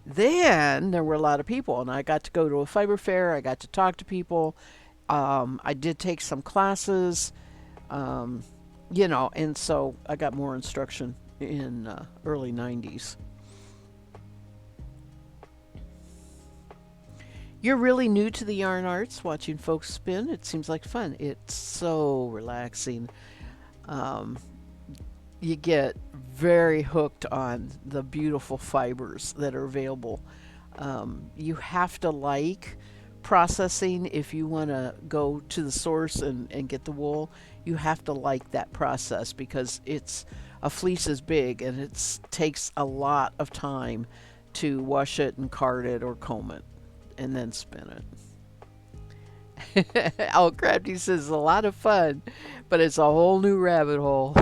Then there were a lot of people, and I got to go to a fiber fair. I got to talk to people. I did take some classes, and so I got more instruction in early 90s. You're really new to the yarn arts, watching folks spin. It seems like fun. It's so relaxing. You get very hooked on the beautiful fibers that are available. You have to like processing if you want to go to the source and get the wool. You have to like that process because a fleece is big and it takes a lot of time to wash it and card it or comb it and then spin it. Al Crafty says a lot of fun, but it's a whole new rabbit hole.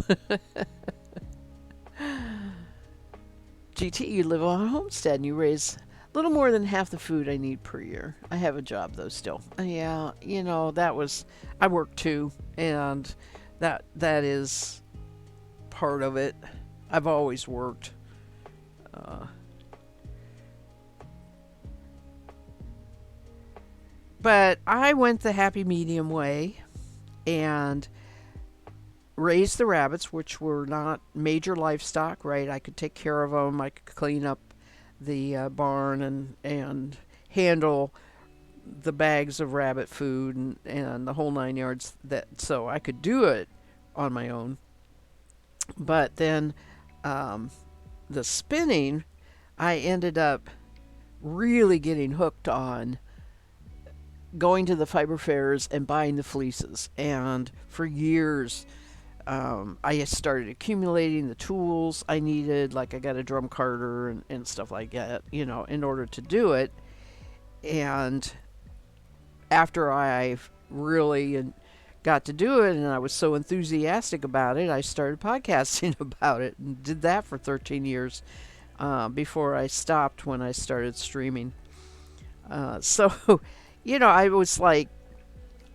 GT, you live on a homestead and you raise a little more than half the food I need per year. I have a job though still. Yeah, I work too, and that is part of it. I've always worked. But I went the happy medium way and raised the rabbits, which were not major livestock, right? I could take care of them. I could clean up the barn and handle the bags of rabbit food and the whole 9 yards. So I could do it on my own. But then the spinning, I ended up really getting hooked on going to the fiber fairs and buying the fleeces. And for years, I started accumulating the tools I needed. Like I got a drum carter and stuff like that, in order to do it. And after I really got to do it and I was so enthusiastic about it, I started podcasting about it and did that for 13 years before I stopped when I started streaming. So, I was like,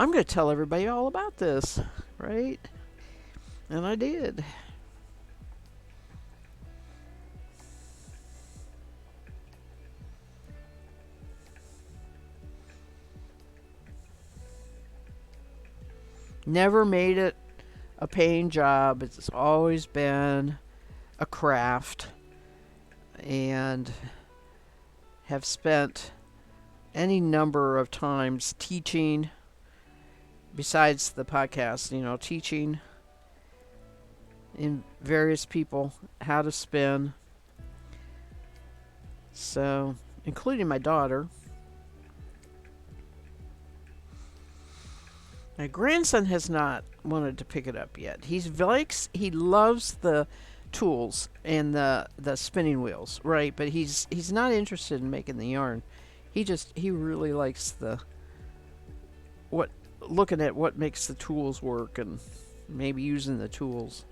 I'm going to tell everybody all about this, right? And I did. Never made it a paying job. It's always been a craft, and have spent any number of times teaching, besides the podcast, teaching in various people how to spin. So, including my daughter. My grandson has not wanted to pick it up yet. He loves the tools and the spinning wheels, right? But he's not interested in making the yarn. He really likes the what looking at what makes the tools work and maybe using the tools.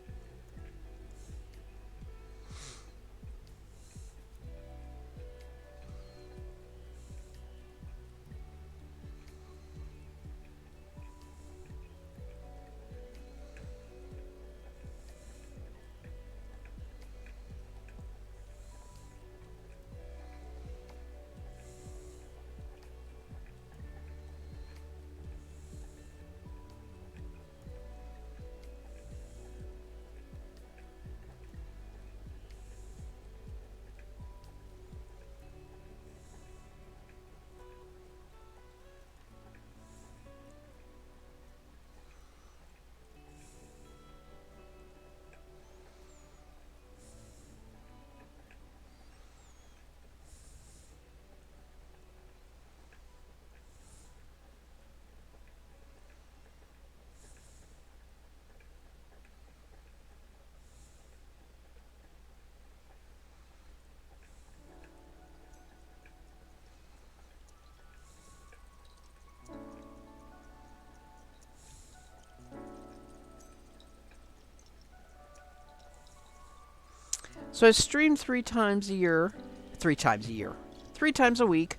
So I stream 3 times a year. 3 times a year. 3 times a week.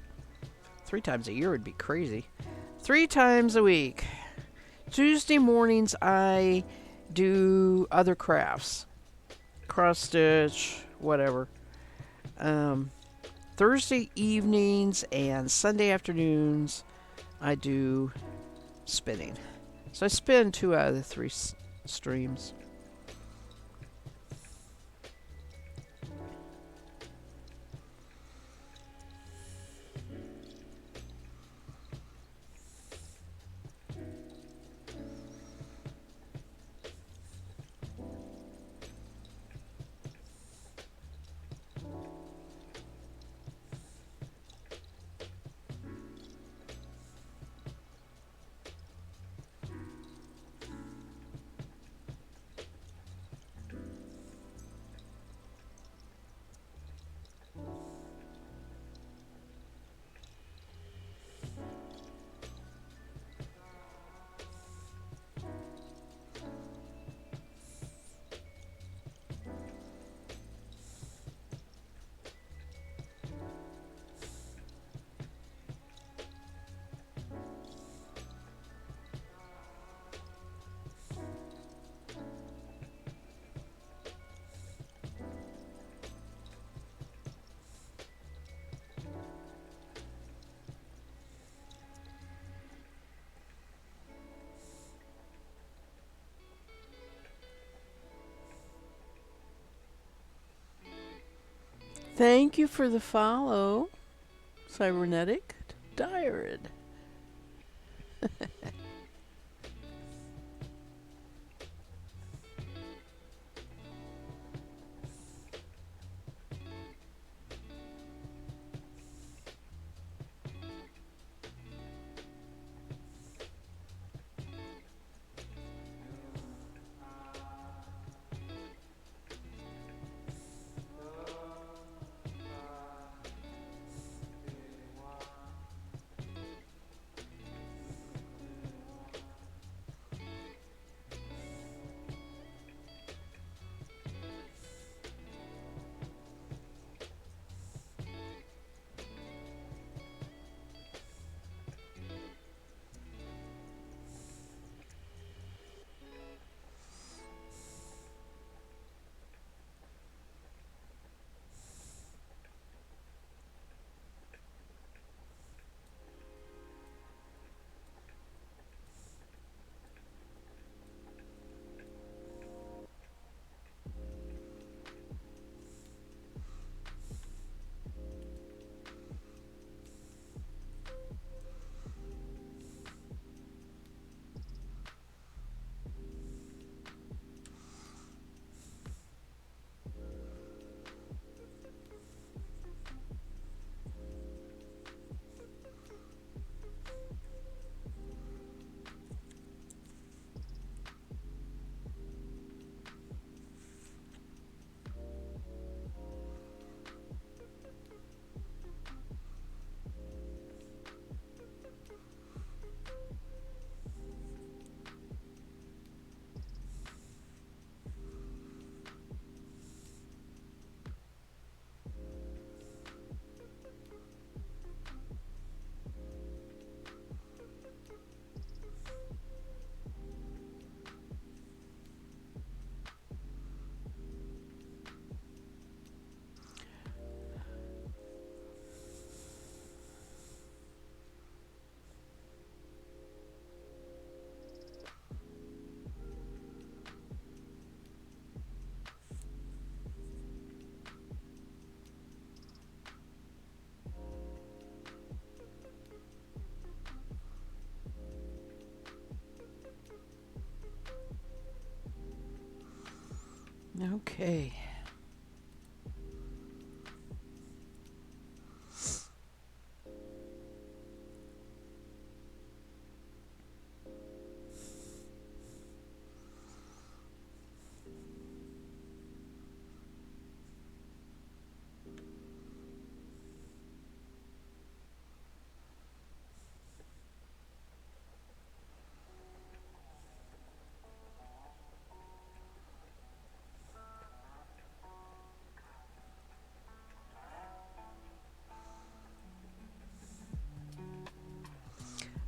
3 times a year would be crazy. 3 times a week. Tuesday mornings I do other crafts. Cross stitch, whatever. Um, Thursday evenings and Sunday afternoons I do spinning. So I spin 2 out of the 3 streams. Thank you for the follow, Cybernetic Diarid. Okay.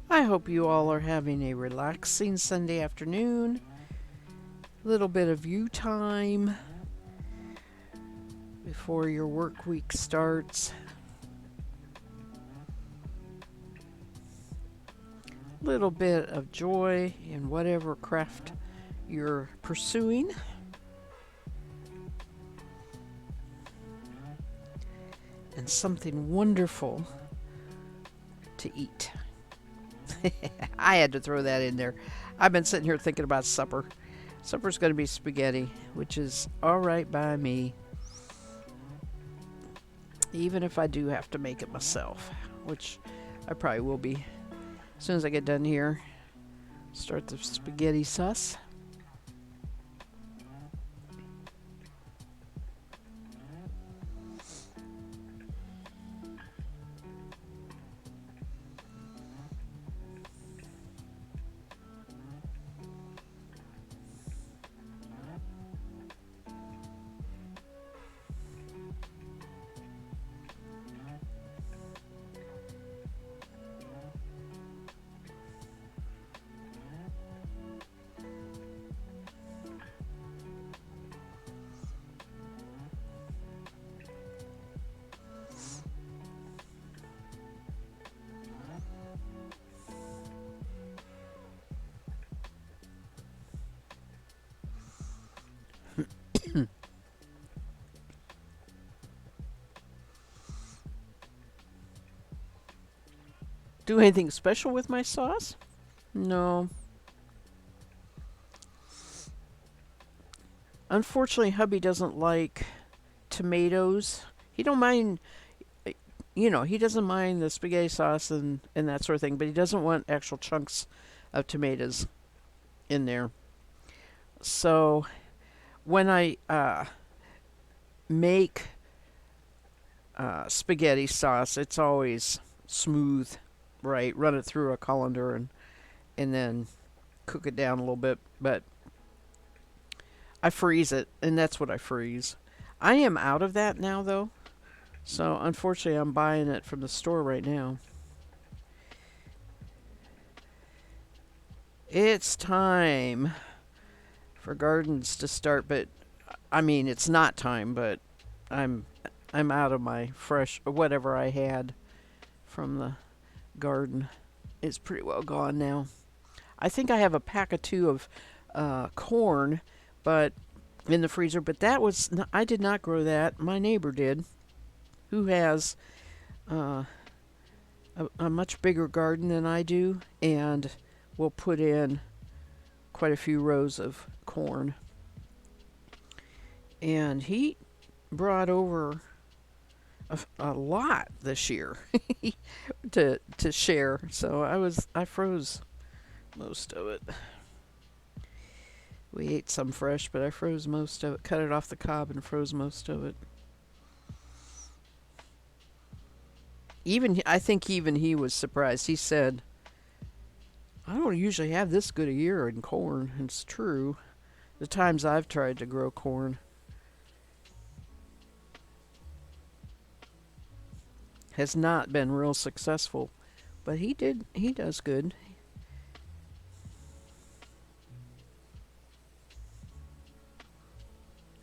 I hope you all are having a relaxing Sunday afternoon. A little bit of you time before your work week starts. A little bit of joy in whatever craft you're pursuing. And something wonderful to eat. I had to throw that in there. I've been sitting here thinking about supper. Supper's going to be spaghetti, which is all right by me, even if I do have to make it myself, which I probably will be. As soon as I get done here, start the spaghetti sauce. Do anything special with my sauce? No. Unfortunately, hubby doesn't like tomatoes. He don't mind, he doesn't mind the spaghetti sauce and that sort of thing, but he doesn't want actual chunks of tomatoes in there. So when I make spaghetti sauce, it's always smooth, right? Run it through a colander and then cook it down a little bit. But I freeze it, and that's what I freeze. I am out of that now, though. So unfortunately, I'm buying it from the store right now. It's time for gardens to start, but I mean, it's not time, but I'm I'm out of my fresh whatever I had from the garden. It's pretty well gone now. I think I have a pack of two of corn, but in the freezer. But I did not grow that. My neighbor did, who has uh, a much bigger garden than I do, and will put in quite a few rows of corn. And he brought over a lot this year to share. So I froze most of it. We ate some fresh, but I froze most of it. Cut it off the cob and froze most of it. I think even he was surprised. He said, "I don't usually have this good a year in corn." And it's true. The times I've tried to grow corn has not been real successful, but he does good.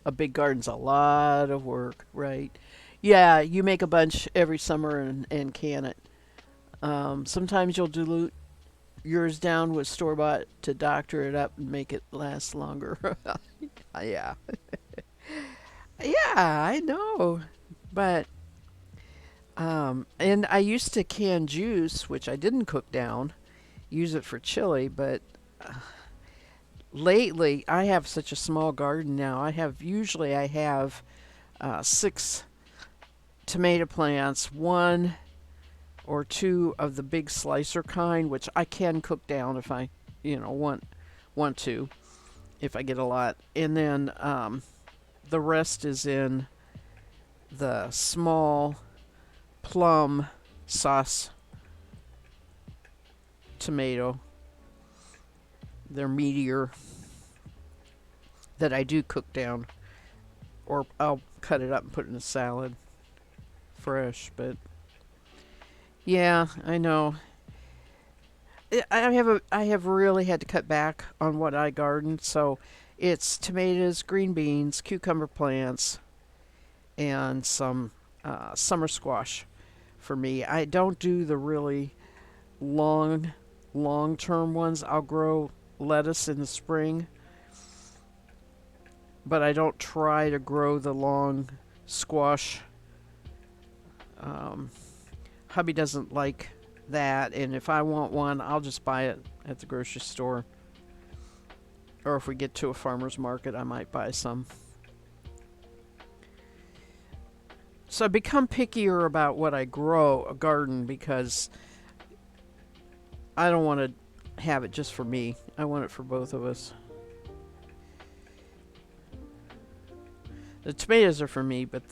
A big garden's a lot of work, right? Yeah, you make a bunch every summer and can it. Sometimes you'll dilute yours down with store bought to doctor it up and make it last longer. Yeah. Yeah, I know. But and I used to can juice, which I didn't cook down, use it for chili, but lately I have such a small garden now. I have six tomato plants, one or two of the big slicer kind, which I can cook down if I, want to, if I get a lot. And then the rest is in the small plum sauce tomato. They're meatier that I do cook down, or I'll cut it up and put it in a salad fresh. But yeah, I know. I have really had to cut back on what I garden. So it's tomatoes, green beans, cucumber plants, and some summer squash for me. I don't do the really long, long term ones. I'll grow lettuce in the spring, but I don't try to grow the long squash. Um, Hubby doesn't like that, and if I want one, I'll just buy it at the grocery store. Or if we get to a farmer's market, I might buy some. So I become pickier about what I grow, a garden, because I don't want to have it just for me. I want it for both of us. The tomatoes are for me, but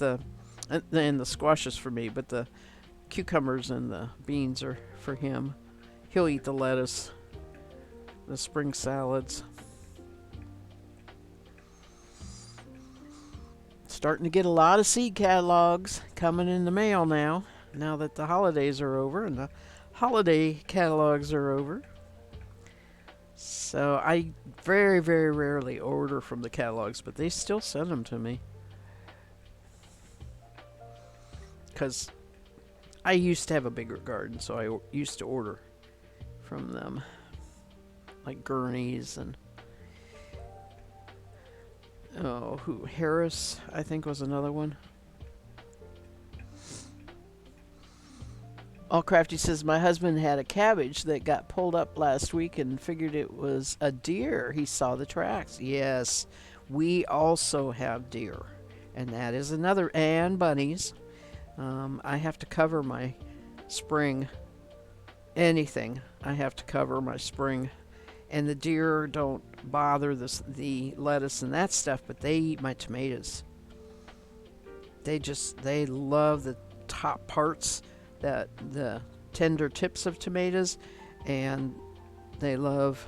and the squash is for me, but the cucumbers and the beans are for him. He'll eat the lettuce, the spring salads. Starting to get a lot of seed catalogs coming in the mail now that the holidays are over and the holiday catalogs are over. So I very, very rarely order from the catalogs, but they still send them to me. Because I used to have a bigger garden, so I used to order from them. Like Gurney's and Harris, I think, was another one. All Crafty says, my husband had a cabbage that got pulled up last week and figured it was a deer. He saw the tracks. Yes, we also have deer. And that is another, and bunnies. I have to cover my spring. Anything, I have to cover my spring. And the deer don't bother the lettuce and that stuff, but they eat my tomatoes. They love the top parts, the tender tips of tomatoes, and they love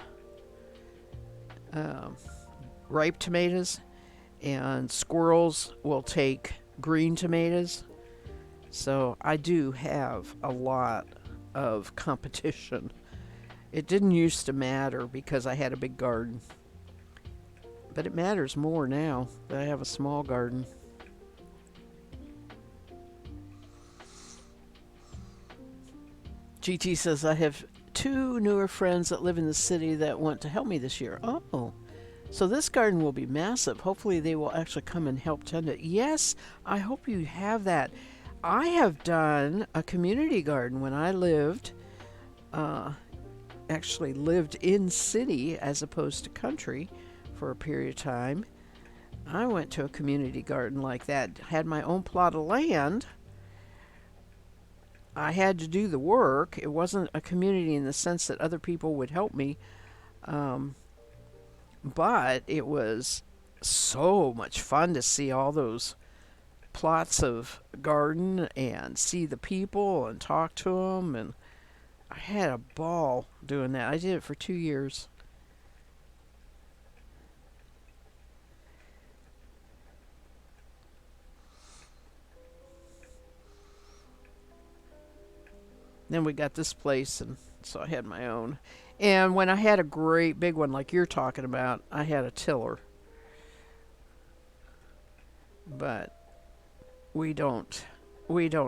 ripe tomatoes. And squirrels will take green tomatoes. So I do have a lot of competition. It didn't used to matter because I had a big garden. But it matters more now that I have a small garden. GT says, I have two newer friends that live in the city that want to help me this year. Oh, so this garden will be massive. Hopefully they will actually come and help tend it. Yes, I hope you have that. I have done a community garden when I actually lived in city as opposed to country for a period of time. I went to a community garden like that, had my own plot of land. I had to do the work. It wasn't a community in the sense that other people would help me, but it was so much fun to see all those plots of garden and see the people and talk to them, and I had a ball doing that. I did it for 2 years. Then we got this place, and so I had my own. And when I had a great big one like you're talking about, I had a tiller. But we don't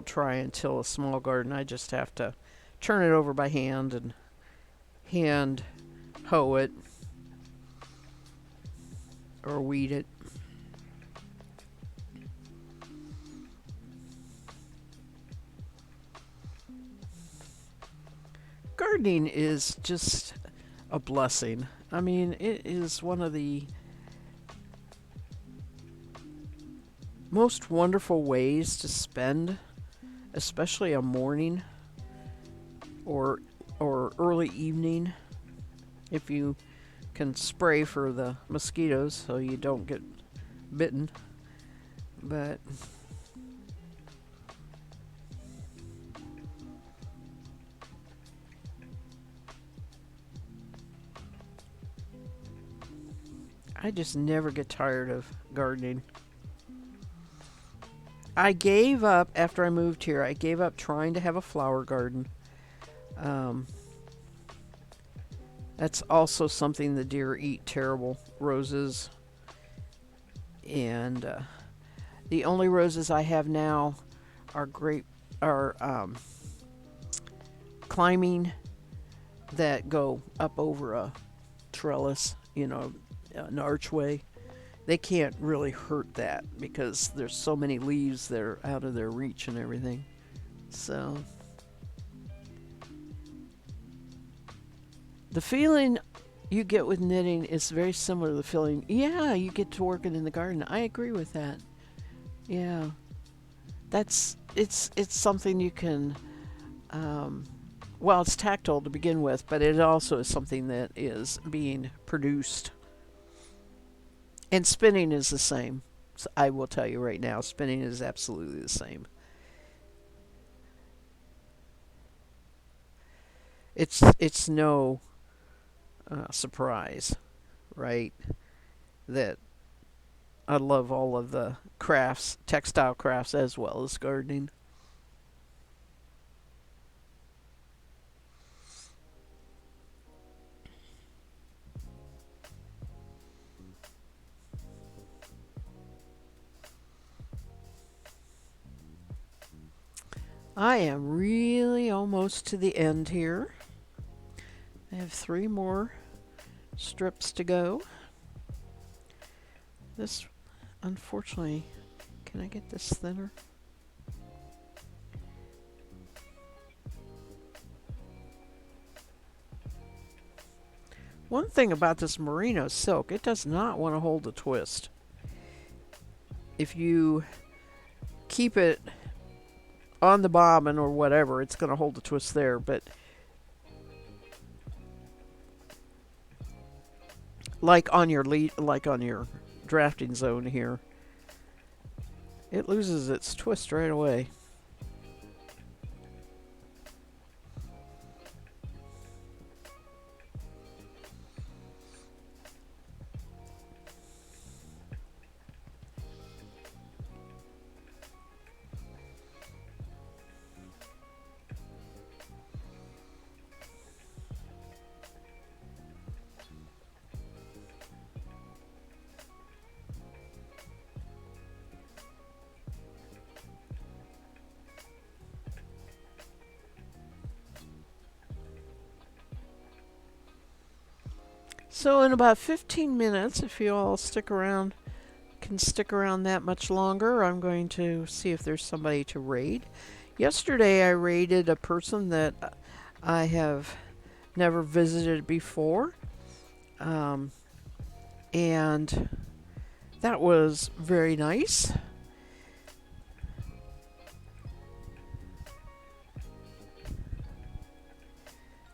try and till a small garden. I just have to turn it over by hand and hand hoe it or weed it. Gardening is just a blessing. I mean, it is one of the most wonderful ways to spend, especially a morning or early evening, if you can spray for the mosquitoes so you don't get bitten. But I just never get tired of gardening. I gave up after I moved here. I gave up trying to have a flower garden. Um, that's also something the deer eat terrible roses. And the only roses I have now are climbing that go up over a trellis, an archway. They can't really hurt that because there's so many leaves that are out of their reach and everything. So the feeling you get with knitting is very similar to the feeling, yeah, you get to working in the garden. I agree with that. Yeah. It's something you can well, it's tactile to begin with, but it also is something that is being produced. And spinning is the same. So I will tell you right now, spinning is absolutely the same. It's no surprise, right? That I love all of the crafts, textile crafts, as well as gardening. I am really almost to the end here. I have 3 more strips to go. This, unfortunately, can I get this thinner? One thing about this merino silk, it does not want to hold a twist. If you keep it on the bobbin or whatever, it's going to hold the twist there. But like on your drafting zone here, it loses its twist right away. So in about 15 minutes, if you all can stick around that much longer, I'm going to see if there's somebody to raid. Yesterday, I raided a person that I have never visited before, um, and that was very nice.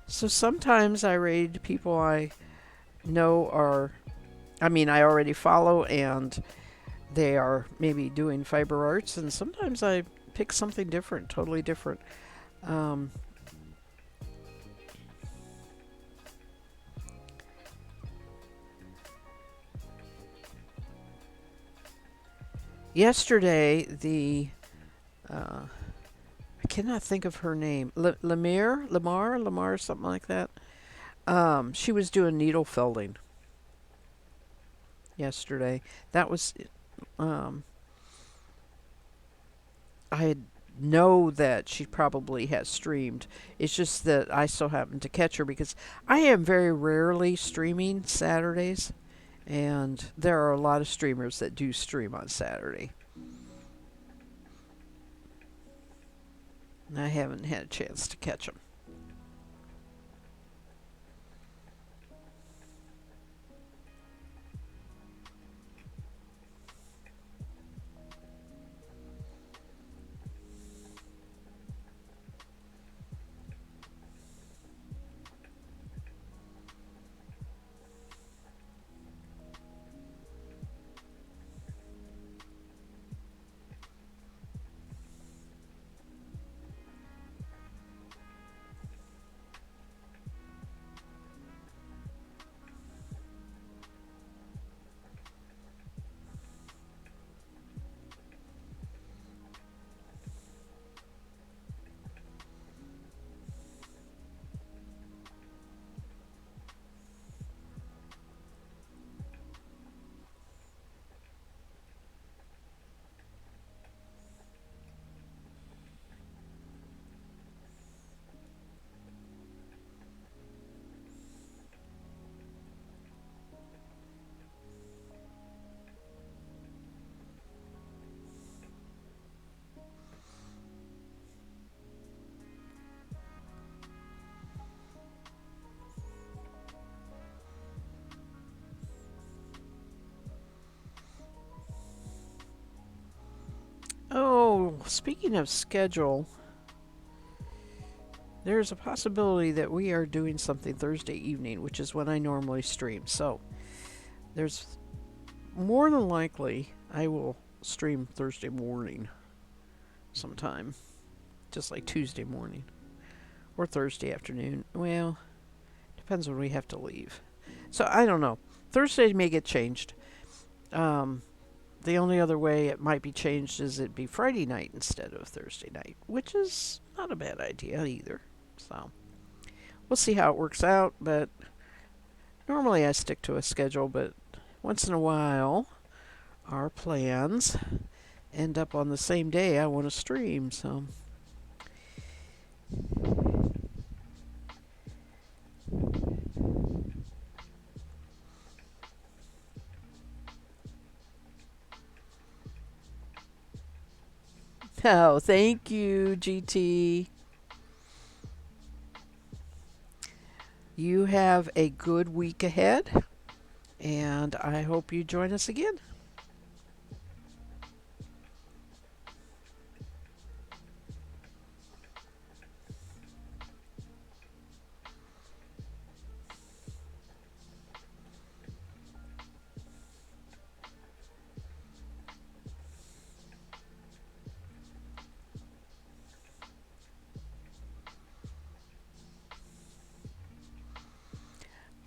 So sometimes I raid people I know I already follow, and they are maybe doing fiber arts, and sometimes I pick something different, totally different. Um, Yesterday, I cannot think of her name, Lamar, something like that. She was doing needle felting yesterday. That was um, I know that she probably has streamed. It's just that I so happened to catch her because I am very rarely streaming Saturdays, and there are a lot of streamers that do stream on Saturday. And I haven't had a chance to catch them. speaking of schedule, there's a possibility that we are doing something Thursday evening, which is when I normally stream. So there's more than likely I will stream Thursday morning sometime, just like Tuesday morning or Thursday afternoon. Well, depends when we have to leave. So I don't know. Thursday may get changed. The only other way it might be changed is it'd be Friday night instead of Thursday night, which is not a bad idea either. So we'll see how it works out, but normally I stick to a schedule, but once in a while our plans end up on the same day I want to stream, so oh, thank you, GT. You have a good week ahead, and I hope you join us again.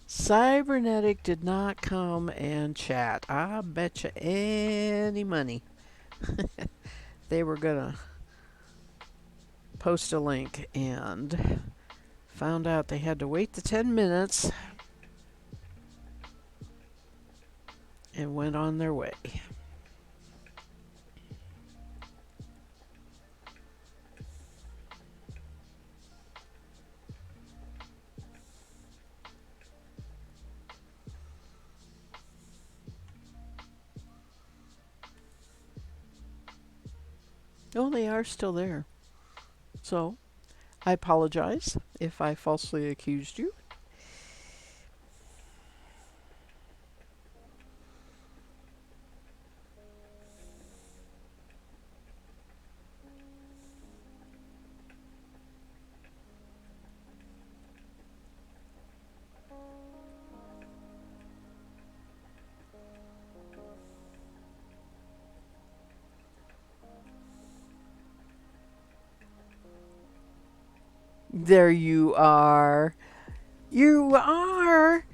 Cybernetic did not come and chat. I bet you any money they were gonna post a link and found out they had to wait the 10 minutes and went on their way. Oh, they are still there. So, I apologize if I falsely accused you. There you are. You are.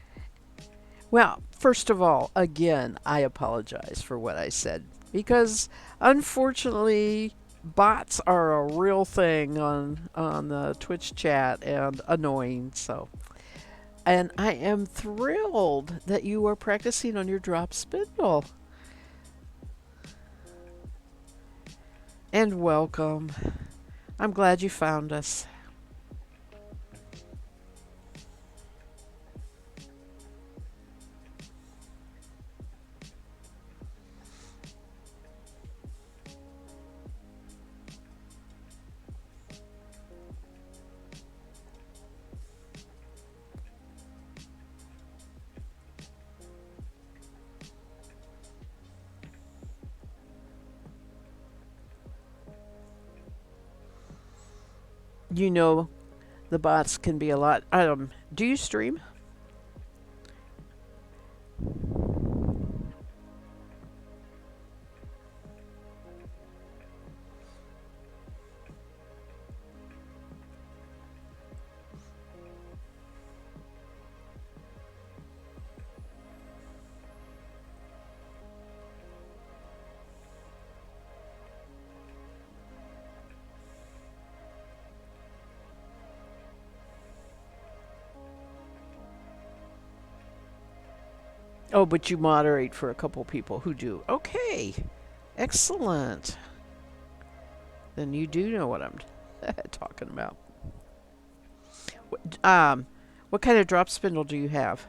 Well, first of all, again, I apologize for what I said because unfortunately bots are a real thing on the Twitch chat and annoying. So, and I am thrilled that you are practicing on your drop spindle. And welcome. I'm glad you found us. You know, the bots can be a lot. Do you stream? Oh, but you moderate for a couple people who do. Okay. Excellent. Then you do know what I'm talking about. What kind of drop spindle do you have?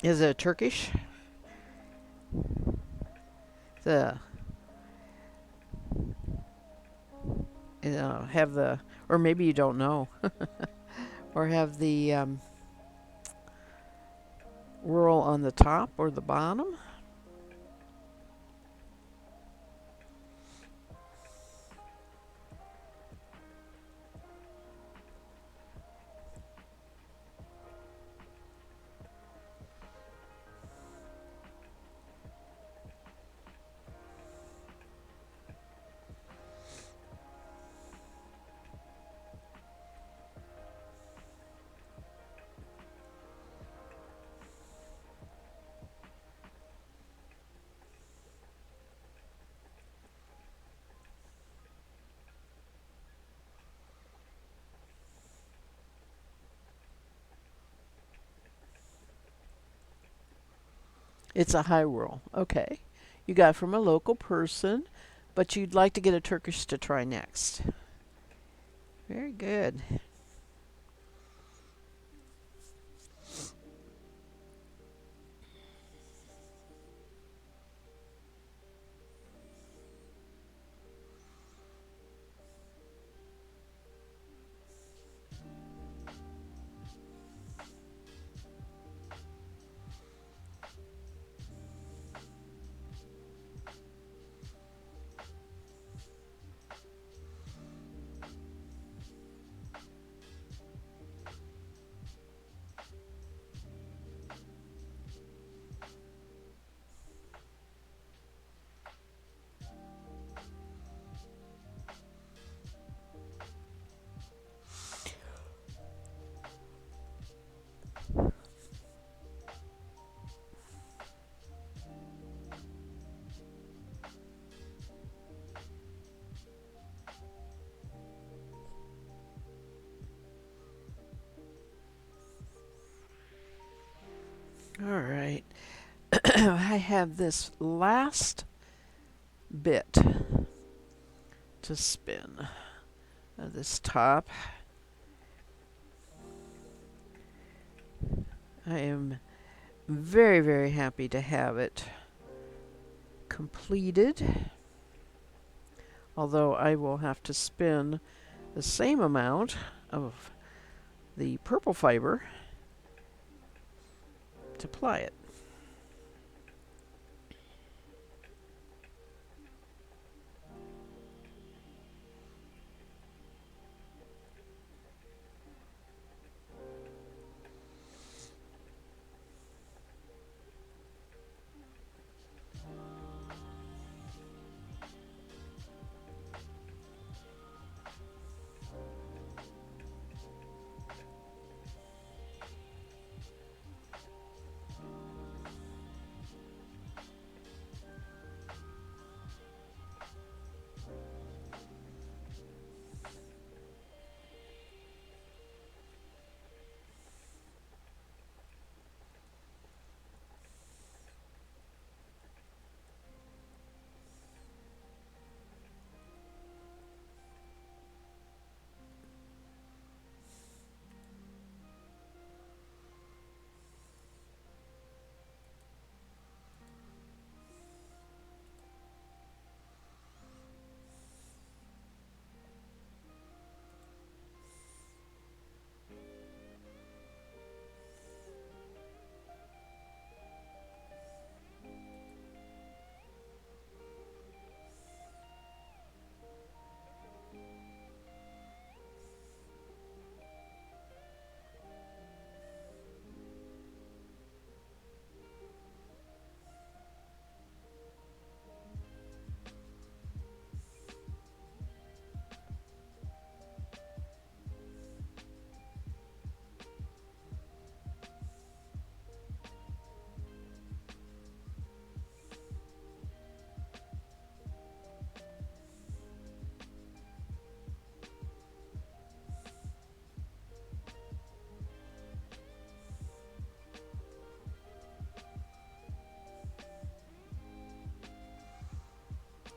Is it a Turkish? The have the, or maybe you don't know, or have the roll on the top or the bottom. It's a high roll. Okay. You got from a local person, but you'd like to get a Turkish to try next. Very good. All right. I have this last bit to spin of this top. I am very, very happy to have it completed. Although I will have to spin the same amount of the purple fiber to apply it.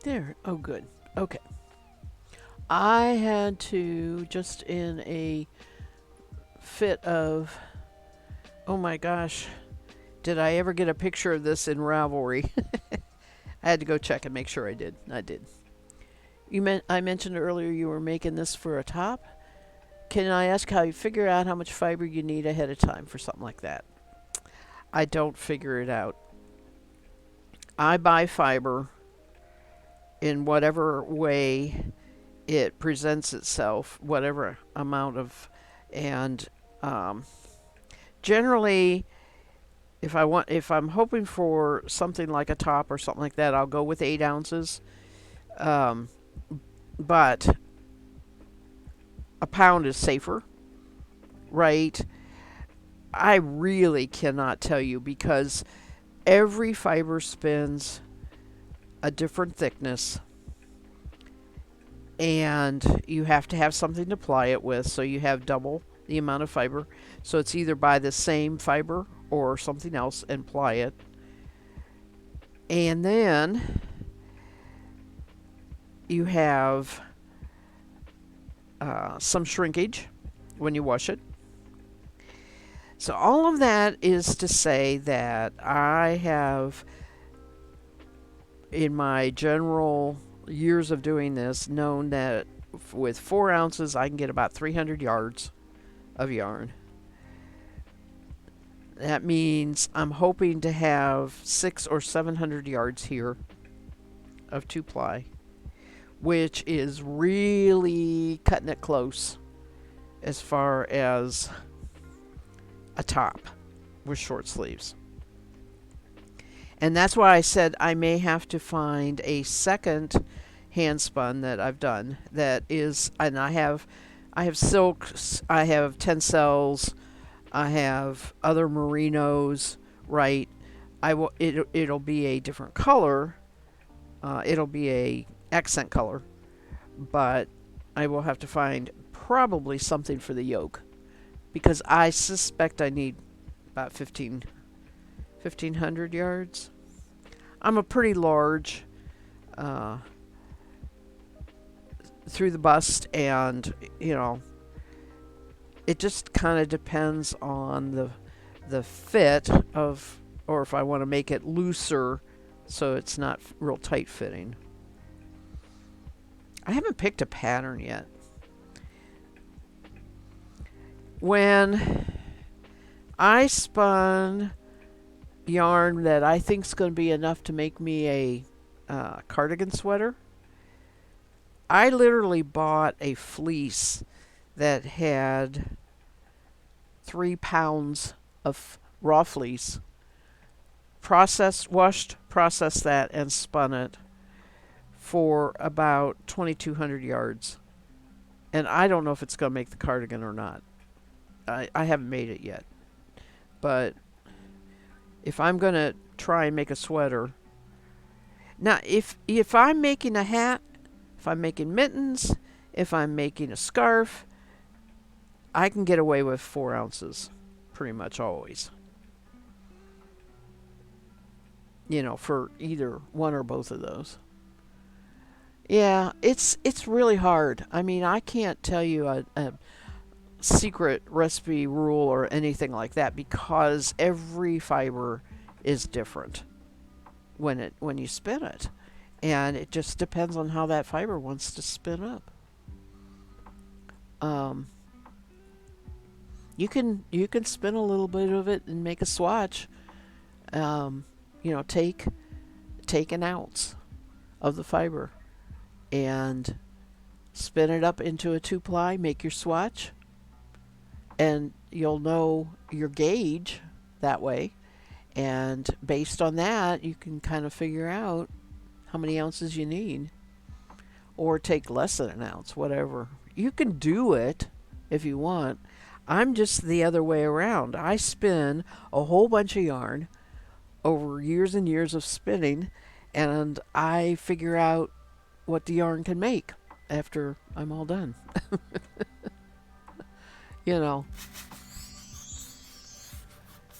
There. Oh, good. Okay. I had to, just in a fit of, oh my gosh, did I ever get a picture of this in Ravelry? I had to go check and make sure I did. I did. I mentioned earlier you were making this for a top. Can I ask how you figure out how much fiber you need ahead of time for something like that? I don't figure it out. I buy fiber in whatever way it presents itself, whatever amount of, and generally, if I'm hoping for something like a top or something like that, I'll go with 8 ounces. Um, but a pound is safer, right? I really cannot tell you because every fiber spins a different thickness, and you have to have something to apply it with, so you have double the amount of fiber. So it's either buy the same fiber or something else and apply it. And then you have some shrinkage when you wash it. So all of that is to say that I have, in my general years of doing this, known that with 4 ounces I can get about 300 yards of yarn. That means I'm hoping to have 600 or 700 yards here of 2-ply, which is really cutting it close as far as a top with short sleeves. And that's why I said I may have to find a second hand spun that I've done that is, and I have silks, I have tencels, I have other merinos, right? It'll be a different color. It'll be a accent color, but I will have to find probably something for the yoke because I suspect I need about 1,500 yards. I'm a pretty large through the bust, and it just kind of depends on the fit of, or if I want to make it looser so it's not real tight fitting. I haven't picked a pattern yet. When I spun yarn that I think is going to be enough to make me a cardigan sweater, I literally bought a fleece that had 3 pounds of raw fleece, washed, processed that, and spun it for about 2,200 yards. And I don't know if it's going to make the cardigan or not. I haven't made it yet. But if I'm going to try and make a sweater. Now, if I'm making a hat, if I'm making mittens, if I'm making a scarf, I can get away with 4 ounces pretty much always. For either one or both of those. Yeah, it's really hard. I mean, I can't tell you a secret recipe rule or anything like that because every fiber is different when you spin it, and it just depends on how that fiber wants to spin up. You can spin a little bit of it and make a swatch. Take an ounce of the fiber and spin it up into a 2-ply, make your swatch, and you'll know your gauge that way. And based on that, you can kind of figure out how many ounces you need, or take less than an ounce, whatever. You can do it if you want. I'm just the other way around. I spin a whole bunch of yarn over years and years of spinning, and I figure out what the yarn can make after I'm all done. you know,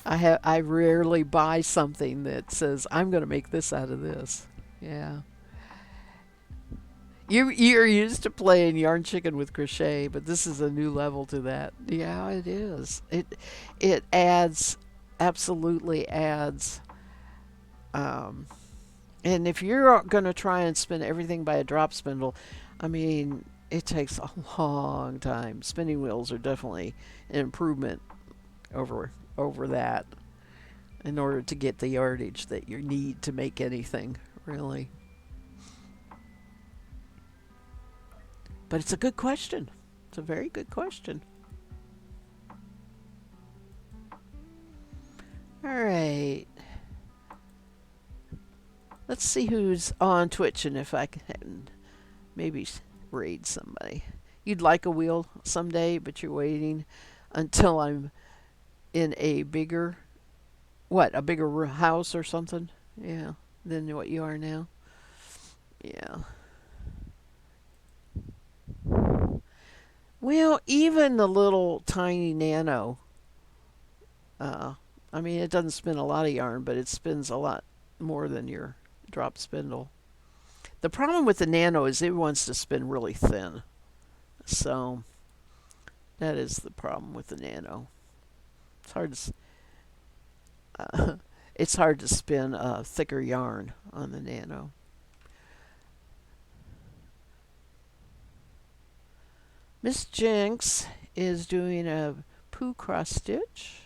I rarely buy something that says I'm going to make this out of this. Yeah. You're used to playing yarn chicken with crochet, but this is a new level to that. Yeah, it is. It adds, absolutely adds. And if you're going to try and spin everything by a drop spindle, I mean, it takes a long time. Spinning wheels are definitely an improvement over that in order to get the yardage that you need to make anything, really. But it's a good question. It's a very good question. All right. Let's see who's on Twitch and if I can maybe raid somebody. You'd like a wheel someday, but you're waiting until I'm in a bigger house or something? Yeah, than what you are now. Yeah. Well, even the little tiny nano, I mean, it doesn't spin a lot of yarn, but it spins a lot more than your drop spindle. The problem with the Nano is it wants to spin really thin. So that is the problem with the Nano. It's hard to it's hard to spin a thicker yarn on the Nano. Miss Jinx is doing a Pooh cross stitch.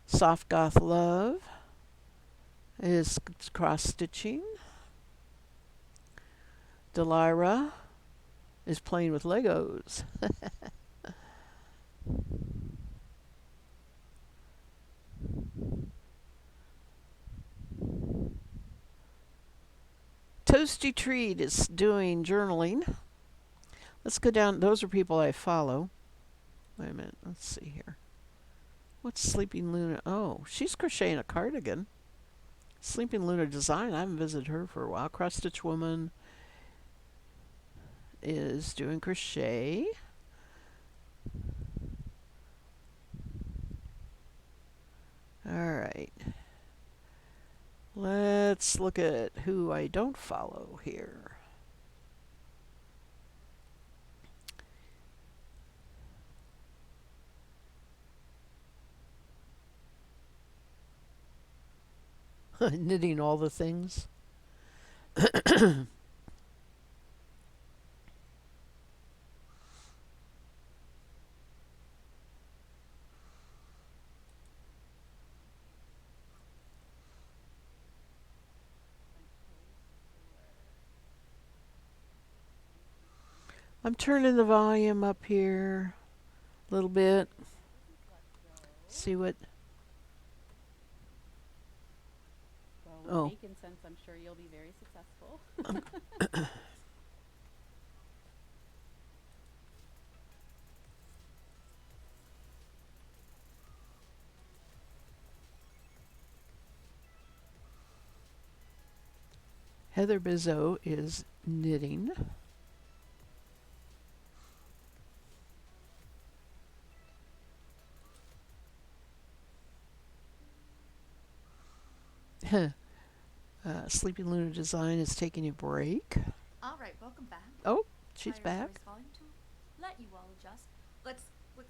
Soft Goth Love is cross stitching. Delira is playing with Legos. Toasty Treat is doing journaling. Let's go down. Those are people I follow. Wait a minute. Let's see here. What's Sleeping Luna? Oh, she's crocheting a cardigan. Sleeping Luna Design. I haven't visited her for a while. Cross Stitch Woman is doing crochet. All right. Let's look at who I don't follow here. Knitting all the things. I'm turning the volume up here a little bit. See what. Well, with bacon sense, I'm sure you'll be very successful. Heather Bizot is knitting. Sleeping Luna Design is taking a break. All right, welcome back. Oh, she's Fire back. is calling to let you all adjust. Let's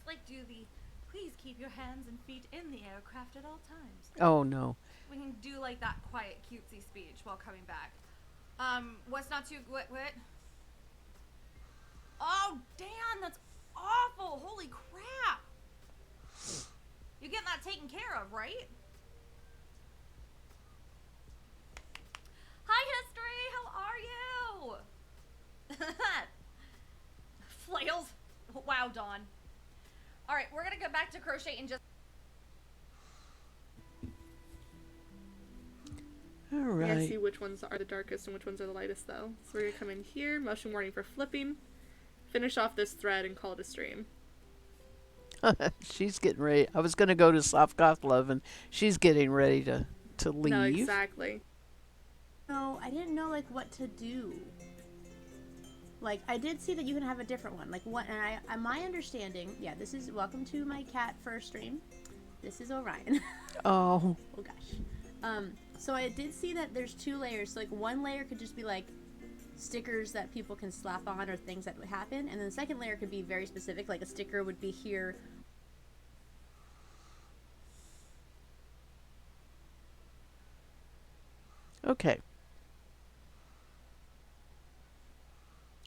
like do the please keep your hands and feet in the aircraft at all times. Oh no. We can do like that quiet cutesy speech while coming back. What's not too what? Oh, Dan, that's awful. Holy crap. You're getting that taken care of, right? Hi, History. How are you? Flails. Wow, Dawn. All right, we're gonna go back to crochet in just. All I right. see which ones are the darkest and which ones are the lightest, though. So we're gonna come in here, motion warning for flipping, finish off this thread, and call it a stream. She's getting ready. I was going to go to Soft Goth Love, and she's getting ready to leave. No, exactly. No, I didn't know like what to do. Like I did see that you can have a different one. Like what? And my understanding, yeah, this is welcome to my cat first stream. This is Orion. Oh. Oh gosh. So I did see that there's 2 layers. So like one layer could just be like stickers that people can slap on or things that would happen, and then the second layer could be very specific. Like a sticker would be here. Okay.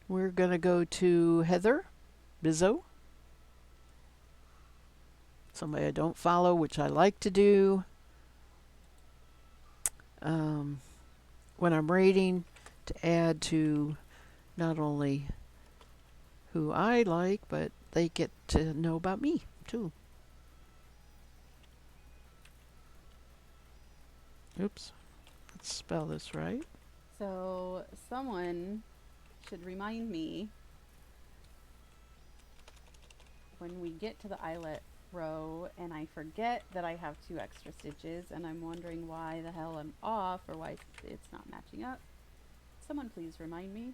We're going to go to Heather Bizot. Somebody I don't follow, which I like to do. When I'm rating, to add to not only who I like, but they get to know about me, too. Oops. Let's spell this right. So someone should remind me when we get to the eyelet row and I forget that I have 2 extra stitches and I'm wondering why the hell I'm off or why it's not matching up. Someone please remind me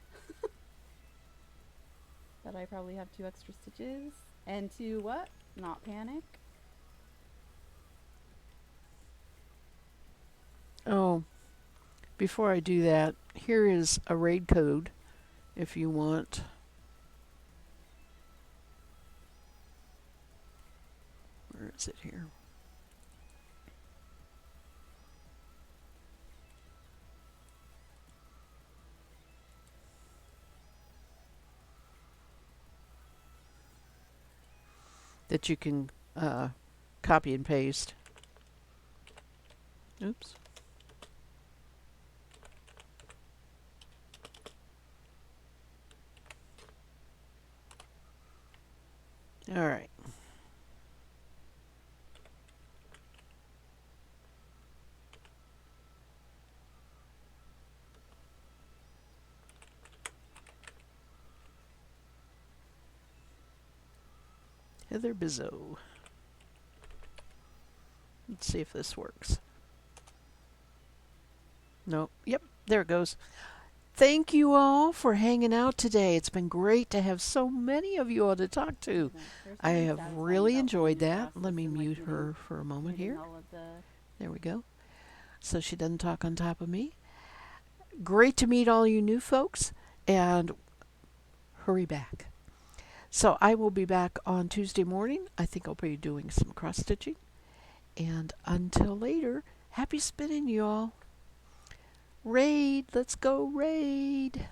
that I probably have 2 extra stitches and to what? Not panic. Oh, before I do that, here is a raid code if you want. Where is it here? That you can copy and paste. Oops. All right. Heather Bizot. Let's see if this works. No. Yep, there it goes. Thank you all for hanging out today. It's been great to have so many of you all to talk to. I have really enjoyed that. Let me mute her for a moment here. There we go. So she doesn't talk on top of me. Great to meet all you new folks, and hurry back. So I will be back on Tuesday morning. I think I'll be doing some cross stitching. And until later, happy spinning, y'all. Raid, let's go raid.